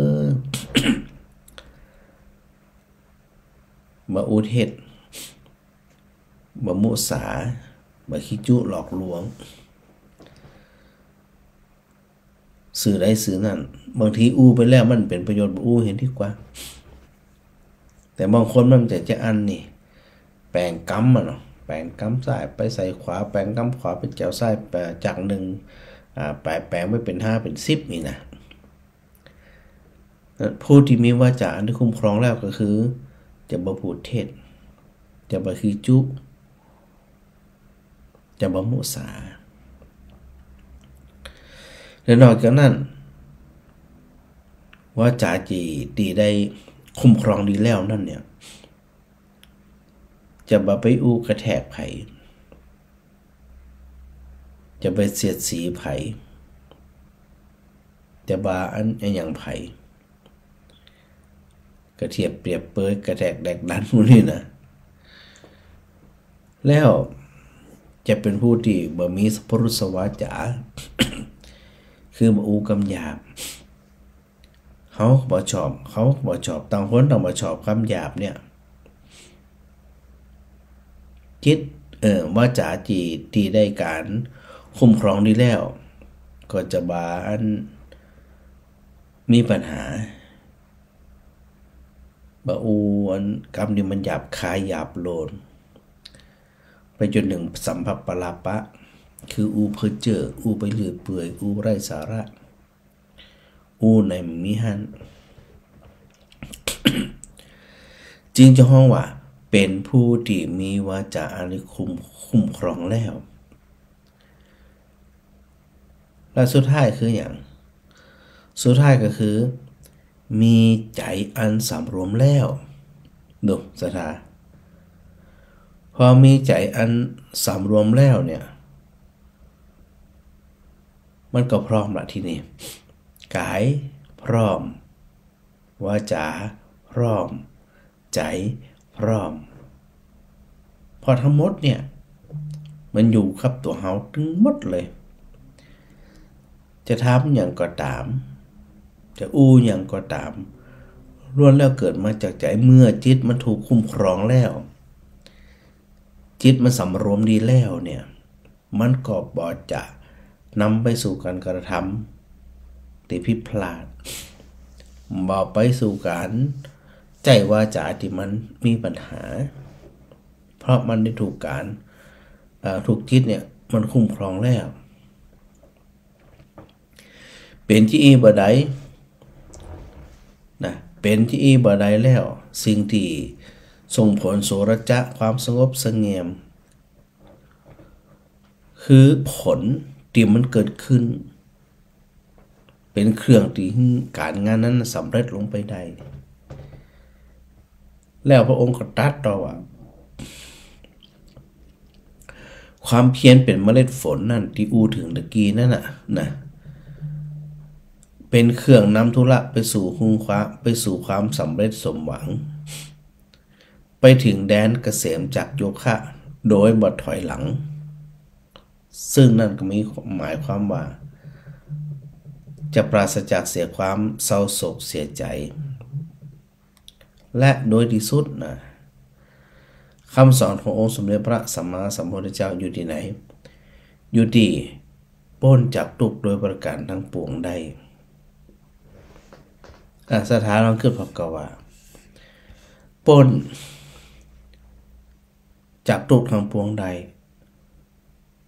S1: บ่อุเทศบ่มุสาบ่ขี้จุหลอกลวงสื่อใดสื่อนั้นบางทีอู้ไปแล้วมันเป็นประโยชน์บ่อู้เห็นดีกว่าแต่บางคนมันจะอันนี่แปลงกรรมเนาะแปลงกรรมซ้ายไปใส่ขวาแปลงกรรมขวาเป็นแจวซ้ายจาก1แปลงไม่เป็น5เป็น10นี่นะผู้ที่มีวาจาอันที่คุ้มครองแล้วก็คือจะบ่พูดเท็จจะบ่ขี้จุจะบ่มุสาและนอกจากนั้นวาจาจีดีได้คุ้มครองดีแล้วนั่นเนี่ยจะบ่ไปอู้กระแทกไผจะไปเสียดสีไผจะบ่อันอย่างไผกระเทียบเปรียบเปยกระแทกแดกดันพวกนี้นะแล้วจะเป็นผู้ที่บ่มีสัพพุรุสวาจา คือบ่อู้คำหยาบเขาบ่ชอบต่างคนต่างบ่ชอบคำหยาบเนี่ยจิตวาจาจีที่ได้การคุ้มครองดีแล้วก็จะบานมีปัญหาบ่อูอันกรรมนี่มันหยาบคายหยาบโลนไปจนถึงสัมภปลาปะคืออูเพ้อเจ้ออูไปเลื่อยเปื่อยอูไร้สาระอูในมิหัน จึงจะห้องว่าเป็นผู้ที่มีวาจาอันคุ้มครองแล้วและสุดท้ายคืออย่างสุดท้ายก็คือมีใจอันสำรวมแล้วดูสถาพอมีใจอันสำรวมแล้วเนี่ยมันก็พร้อมละทีนี้กายพร้อมวาจาพร้อมใจพร้อมพอทั้งหมดเนี่ยมันอยู่กับตัวเฮาทั้งหมดเลยจะทำอย่างก็ตามจะอู้อย่างก็ตามล้วนแล้วเกิดมาจากใจเมื่อจิตมันถูกคุ้มครองแล้วจิตมันสำรวมดีแล้วเนี่ยมันก็บ่จะนำไปสู่การกระทำที่ผิดพลาดบ่ไปสู่การใจวาจาที่มันมีปัญหาเพราะมันได้ถูกการถูกจิตเนี่ยมันคุ้มครองแล้วเป็นที่อีบ่ได้นะเป็นที่อีบ่ได้แล้วสิ่งที่ส่งผลโสรจะความสงบเสงี่ยมคือผลที่มันเกิดขึ้นเป็นเครื่องที่การงานนั้นสำเร็จลงไปได้แล้วพระองค์ก็ตรัสต่อว่าความเพียรเป็นเมล็ดฝนนั่นที่อู้ถึงตะกี้นั่นนะเป็นเครื่องนำธุระไปสู่ความสำเร็จสมหวังไปถึงแดนเกษมจากโยคะโดยบ่ถอยหลังซึ่งนั่นก็มีหมายความว่าจะปราศจากเสียความเศร้าโศกเสียใจและโดยที่สุดนะคำสอนขององค์สมเด็จพระสัมมาสัมพุทธเจ้าอยู่ที่ไหนอยู่ที่พ้นจากทุกข์โดยประการทั้งปวงได้สถานลองขึ้นพบกับว่าพ้นจากทุกข์ทั้งปวงใด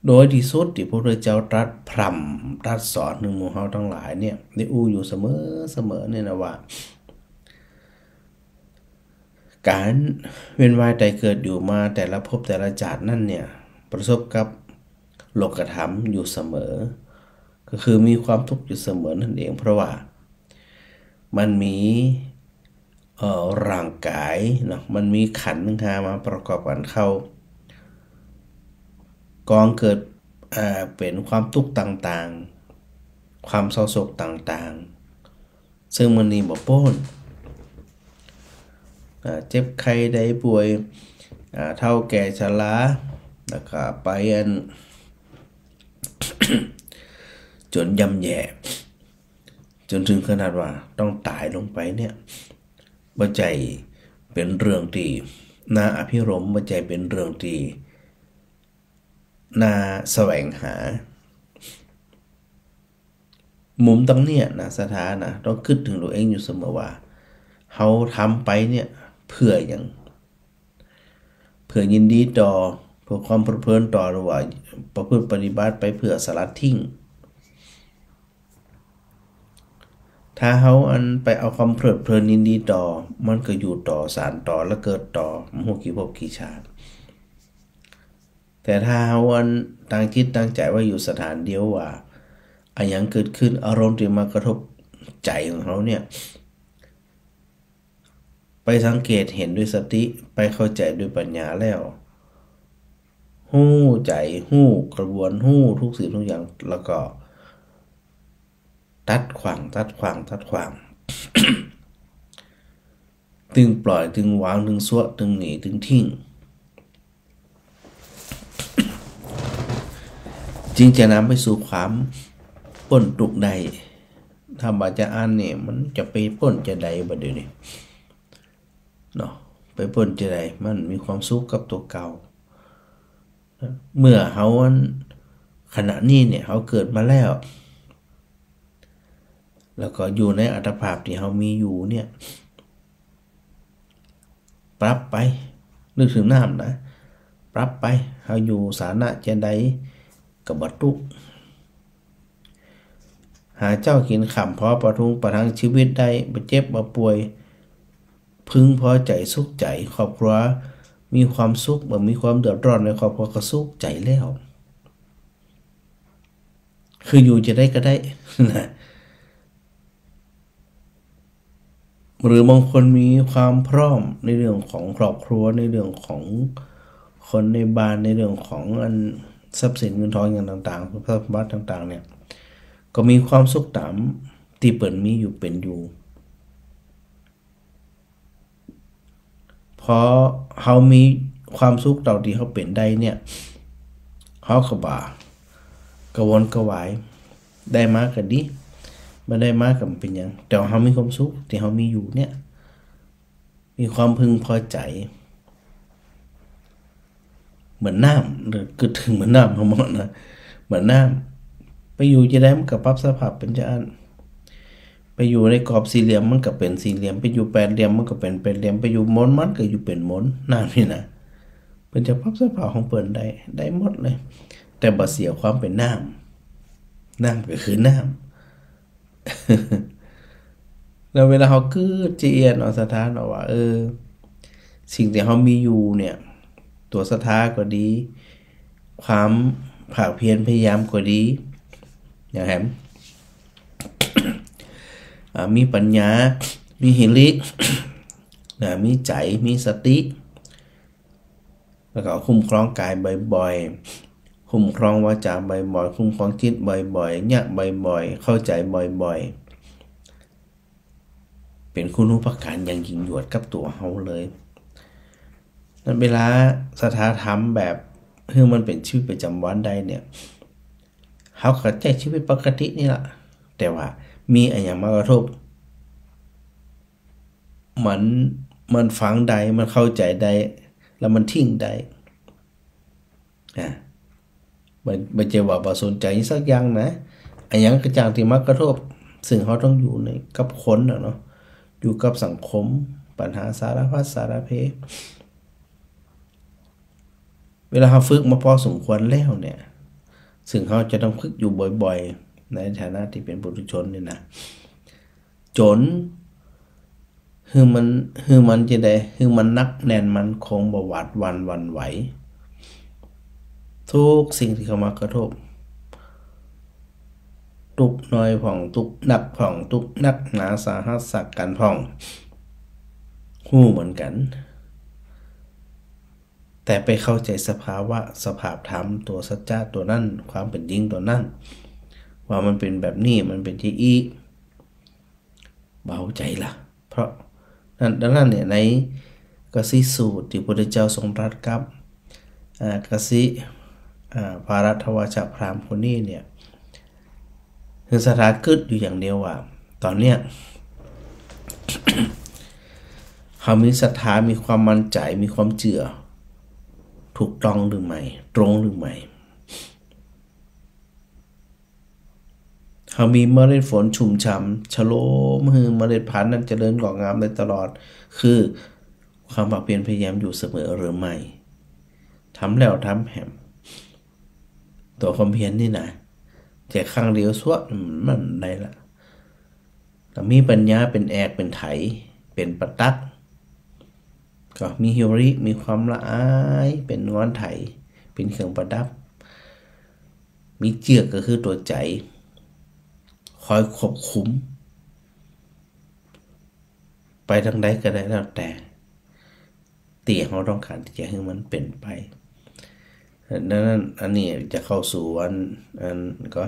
S1: โดยที่สุดที่พระพุทธเจ้าตรัสพร่ำตรัสสอนหนึ่งหมู่เฮาทั้งหลายเนี่ยได้อู้อยู่เสมอเนี่ยนะว่าการเวียนว่ายตายเกิดอยู่มาแต่ละภพแต่ละชาตินั่นเนี่ยประสบกับโลกธรรมอยู่เสมอก็คือมีความทุกข์อยู่เสมอนั่นเองเพราะว่า มันมีร่างกายเนาะมันมีขันธ์5มาประกอบกันเข้ากองเกิดเป็นความทุกข์ต่างๆความเศร้าโศกต่างๆซึ่งมันนี่บ่พ้นเจ็บไข้ได้ป่วยเฒ่าแก่ชราแล้วก็ไปจนย่ำแย่จนถึงขนาดว่าต้องตายลงไปเนี่ยบ่ใจเป็นเรื่องที่น่าอภิรมย์บ่ใจเป็นเรื่องที่น่าแสวงหามุมตรงเนี้ยนะสถานะต้องคิดถึงตัวเองอยู่เสมอว่าเฮาทำไปเนี่ยเพื่อหยังเพื่อยินดีต่อเพื่อความเพลินต่อหรือว่าประพฤติปฏิบัติไปเพื่อสลัดทิ้งถ้าเฮาไปเอาความเพลิดเพลินยินดีต่อมันก็อยู่ต่อสานต่อและเกิดต่อมโหกี่ภพกี่ชาติแต่ถ้าเฮาตั้งจิตตั้งใจว่าอยู่สถานเดียวว่าอันยังเกิดขึ้นอารมณ์ที่มากระทบใจของเขาเนี่ยไปสังเกตเห็นด้วยสติไปเข้าใจด้วยปัญญาแล้วฮู้ใจฮู้กระบวนฮู้ทุกสิ่งทุกอย่างแล้วก็ตัดขวาง ตึงปล่อยตึงวางตึงสั่วตึงหนีตึงทิ้งจึงจะนำไปสู่ความพ้นทุกข์ได้ถ้าบาจะอ่านเนี่ยมันจะไปพ้นจะใดบ่เดี๋ยวนี้เนาะไปพ้นจะใดมันมีความสุขกับตัวเก่าเมื่อเฮาขณะนี้เนี่ยเฮาเกิดมาแล้วก็อยู่ในอัตภาพที่เฮามีอยู่เนี่ยปรับไปนึกถึงน้ำนะปรับไปเฮาอยู่สานะจะใดกับบ่ทุกข์หาเจ้ากินขำพอประทุงประทังชีวิตได้บ่เจ็บบ่ป่วยพึงพอใจสุขใจครอบครัวมีความสุขบ่มีความเดือดร้อนในครอบครัวก็สุขใจแล้วคืออยู่จะได้ก็ได้นะหรือบางคนมีความพร้อมในเรื่องของครอบครัวในเรื่องของคนในบ้านในเรื่องของทรัพย์สินเงินทองอย่างต่างๆทรัพย์สมบัติต่างๆเนี่ยก็มีความสุขตามที่เปิ่นมีอยู่เป็นอยู่พอเฮามีความสุขเท่าที่เฮาเป็นได้เนี่ยเฮาก็บ่กระวนกระวายได้มาก็ดีบ่ได้มาก็เป็นหยังแต่เฮามีความสุขที่เฮามีอยู่เนี่ยมีความพึงพอใจเหมือนน้ำหรือคิดถึงเหมือนน้ำเฮาหมดนะเหมือนน้ำไปอยู่จะได้มันก็ปรับสภาพเป็นจะอันไปอยู่ในกรอบสี่เหลี่ยมมันก็เป็นสี่เหลี่ยมไปอยู่แปดเหลี่ยมมันก็เป็นแปดเหลี่ยมไปอยู่ม้วนมันก็อยู่เป็นม้วนน้ำนี่นะเป็นจะปรับสภาพของเปิ้นได้หมดเลยแต่บ่เสียความเป็นน้ำก็คือน้ำแล้วเวลาเฮาคือเจียนเอาสถานเอาว่าสิ่งที่เฮามีอยู่เนี่ยตัวศรัทธาก็ดีความภาคเพียรพยายามก็ดีอย่างแหมมีปัญญามีหิริมีใจมีสติแล้วก็คุ้มครองกายบ่อยๆคุ้มครองวาจาบ่อยๆคุ้มครองจิตบ่อยๆญะบ่อยๆเข้าใจบ่อยๆเป็นคุณูปการอย่างยิ่งยวดกับตัวเฮาเลยนั้นเวลาสถาธรรมแบบคือมันเป็นชีวิตประจำวันได้เนี่ยเฮาก็ใช้ชีวิตปกตินี่ล่ะแต่ว่ามีอะไรอย่างมากระทบมันฟังได้มันเข้าใจได้แล้วมันทิ้งได้ไม่ใช่ว่าบ่สนใจสักอย่างนะอะไรอย่างกระจ่างที่มากระทบซึ่งเขาต้องอยู่ในกับคนเนาะอยู่กับสังคมปัญหาสารพัดสารเพเวลาเขาฝึกมาพอสมควรแล้วเนี่ยซึ่งเขาจะต้องฝึกอยู่บ่อยๆในฐานะที่เป็นปุถุชนนี่นะจนคือมันจะได้คือมันนักแน่นมันคงบ่หวาดวันไหวทุกสิ่งที่เข้ามากระทบทุ ตุกน้อยผ่องตุกนักผ่องตุกนักหนาสาหัสสักกันผ่องหู้เหมือนกันแต่ไปเข้าใจสภาวะสภาพธรรมตัวสัจจะตัวนั้นความเป็นจริงตัวนั้นว่ามันเป็นแบบนี้มันเป็นที่อีเบาใจละเพราะดังนั้นเนี่ยในกสิสูตรที่พระพุทธเจ้าทรงตรัสกับกสิภารัตวชพราหมณ์คนนี้เนี่ยคือสถานกึศอยู่อย่างเดียวว่าตอนเนี้ย เขามีศรัทธามีความมั่นใจมีความเชื่อถูกต้องหรือไม่ตรงหรือไม่เขามีเมล็ดฝนชุ่มฉ่ำชโลมคือเมล็ดพันธุ์นั้นเจริญงอกงามได้ตลอดคือความภาคเพียรพยายามอยู่เสมอหรือไม่ทำแล้วทำแหมตัวความเพียรนี่นะแต่ครั้งเดียวสวดมันได้ละแต่มีปัญญาเป็นแอกเป็นไถเป็นปตักก็มีฮิริมีความละอายเป็นงอนไถเป็นเครื่องประดับมีเจือกก็คือตัวใจคอยควบคุมไปทางใดก็ได้แล้วแต่เราต้องการที่จะให้มันเป็นไปดังนั้นอันนี้จะเข้าสู่อันก็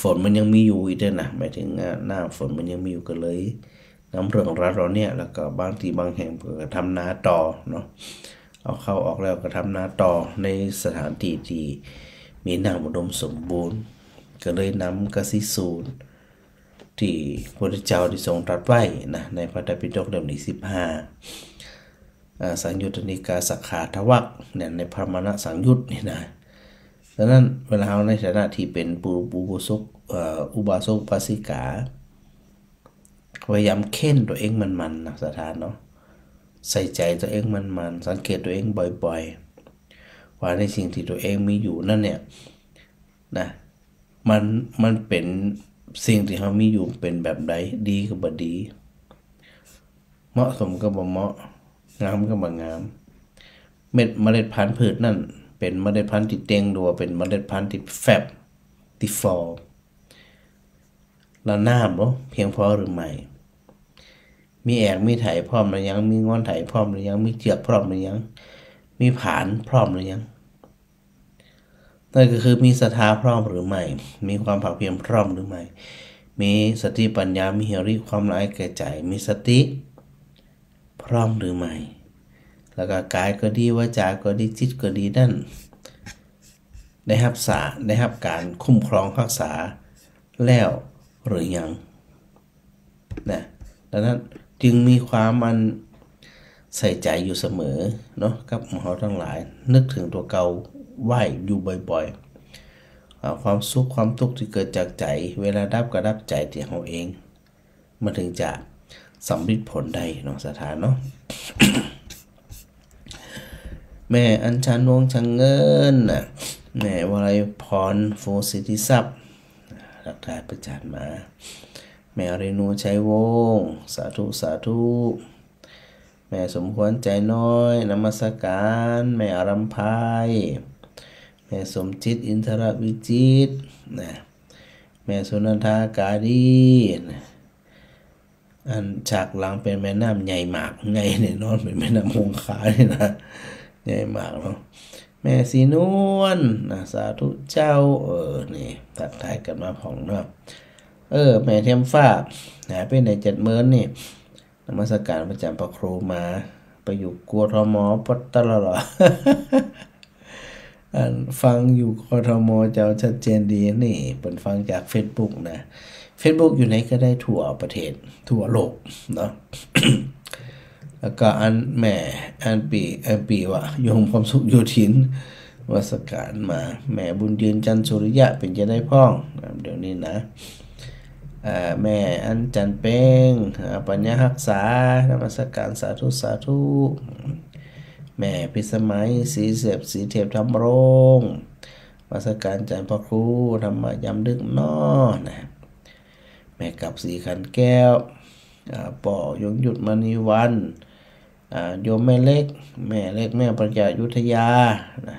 S1: ฝนมันยังมีอยู่อีกด้วยนะหมายถึงหน้าฝนมันยังมีอยู่ก็เลยน้ำเรื่องรัดเราเนี่ยแล้วก็บางทีบางแห่งก็ทำนาต่อเนาะเอาเข้าออกแล้วก็ทำนาต่อในสถานที่ที่มีน้ำอุดมสมบูรณ์ก็เลยนำกสิสูตรที่พระพุทธเจ้าได้ทรงตรัสไว้นะในพระไตรปิฎกเล่มที่15สังยุตตนิกายสักขาทวรรคเนี่ยในพระมณสังยุตนี่นะดังนั้นเวลาเราในฐานะที่เป็นอุบาสกอุบาสิกาพยายามเค้นตัวเองมันนะสถานเนาะใส่ใจตัวเองมันสังเกตตัวเองบ่อยๆว่าในสิ่งที่ตัวเองมีอยู่นั่นเนี่ยนะมันเป็นสิ่งที่เขามีอยู่เป็นแบบใดดีกับบ่ดีเหมาะสมกับบ่เหมาะงามกับบ่งามเมล็ดพันธุ์พืชนั่นเป็นเมล็ดพันธุ์ที่เต็งดัวเป็นเมล็ดพันธุ์ที่แฟบที่ฟอแล้วน้ำเนาะเพียงพอหรือไม่มีแอกมีไถพร้อมหรือยังมีงอนไถพร้อมหรือยังมีเจือกพร้อมหรือยังมีผานพร้อมหรือยังนั่นก็คือมีศรัทธาพร้อมหรือไม่มีความภาคเพียรพร้อมหรือไม่มีสติปัญญามีหิริความละอายแก่ใจมีสติพร้อมหรือไม่แล้วก็กายก็ดีวาจาก็ดีจิตก็ดีนั่นได้รับการคุ้มครองรักษาแล้วหรือยังนะดังนั้นจึงมีความมันใส่ใจอยู่เสมอเนาะกับเราทั้งหลายนึกถึงตัวเก่าไหวอยู่บ่อยๆความสุขความทุกข์ที่เกิดจากใจเวลาดับก็ดับใจที่เราเองมันถึงจะสำเร็จผลได้เนาะสถานเนาะ แม่อัญชันวงชังเงินน่ะแม่วลัยพรโฟสิทธิทรัพย์รักทายประจานมาแม่เรนูชัยวงศ์สาธุแม่สมควรใจน้อยนมัสการแม่อารัมพายแม่สมจิตอินทรวิจิตนะแม่สุนันทากาดีนะอันฉากหลังเป็นแม่น้ำใหญ่มากใหญ่เนี่ยนอนเป็นแม่น้ำคงคาเนี่ยนะใหญ่มากเนาะแม่สีนวลนะสาธุเจ้านี่ทักทายกันมาผ่องเนาะแม่เทียมฟ้าหายไปไหน70,000นี่นมัสการประจำพระครูมาไปอยู่กทมปัตตลอด ฟังอยู่กทมเจ้าชัดเจนดีนี่เป็นฟังจาก Facebook นะ Facebook อยู่ไหนก็ได้ทั่วประเทศทั่วโลกเนาะ แล้วก็อันปีว่ายงความสุขโยธินวัสการมาแม่บุญยืนจันทร์สุริยะเป็นจะได้พ้องเดี๋ยวนี้นะแม่อันจันเป้งปัญญารักษานมัสการสาธุแม่พิสมัยสีเทพธรรมรงค์นมัสการจันพระครูธรรมยำดึกน้อนะแม่กับสีขันแก้วป่อยงหยุดมณีวันโยมแม่เล็กแม่ประยายุทธยานะ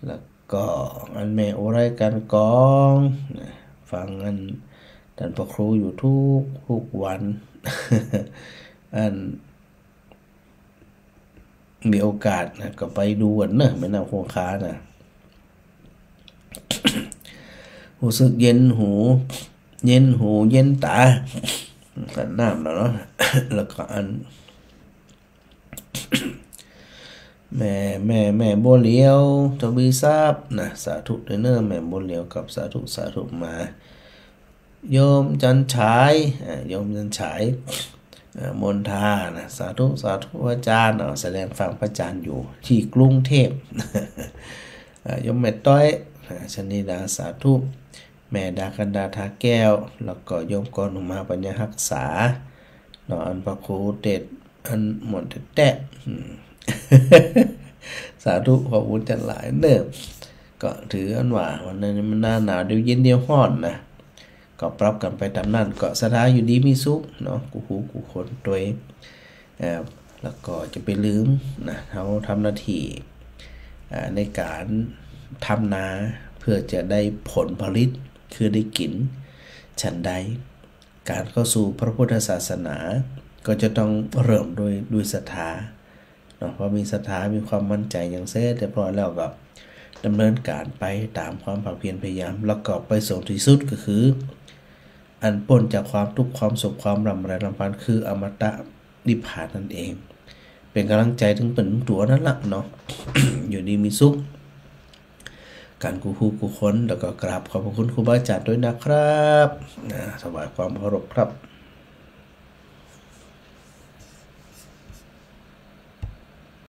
S1: แล้ว ก็อันแม่โอไรกันกองฟังอันท่านพระครูอยู่ทุกวันอันมีโอกาสนะก็ไปดูกันเนอะแม่น้ำคงคานะรู้สึกเย็นหูเย็นตากันน้ำแล้วเนาะ แล้วก็อันแม่บัวเหลียวทวีทราบนะสาธุเด้อแม่บัวเหลียวกับสาธุมาโยมจันฉายมนทานะสาธุอาจารย์แสดงฟังพระอาจารย์อยู่ที่กรุงเทพ โยมแม่ต้อยชนิดาสาธุแม่ดากันดาทาแก้วแล้วก็โยมกรอุมาปัญญารักษาอันพระครูเด็ดอันหมดแตะสาธุขอบคุณจังหลายเนอะก็ถืออันว่าวันนั้นมันหน้าหนาวเดี๋ยวเย็นเดี๋ยวร้อนนะก็ปรับกันไปตามนั้นก็สถานอยู่ดีมีสุขเนาะกูคนตัวแล้วก็จะไปลืมนะเขาทำหน้าที่ในการทำนาเพื่อจะได้ผลผลิตคือได้กินฉันใดการเข้าสู่พระพุทธศาสนาก็จะต้องเริ่มด้วยศรัทธาเนาะพอมีศรัทธามีความมั่นใจอย่างเสร็จเรียบร้อยแล้วก็ดำเนินการไปตามความภาคเพียรพยายามแล้วก็ไปสู่ที่สุดก็คืออันพ้นจากความทุกข์ความสุขความรำไรรำพันคืออมตะนิพพานนั่นเองเป็นกำลังใจถึงเป็นตัวนั่นละเนาะ อยู่ดีมีสุขการกูคนแล้วก็กราบขอบพระคุณครูบาอาจารย์ด้วยนะครับถวายความเคารพครับ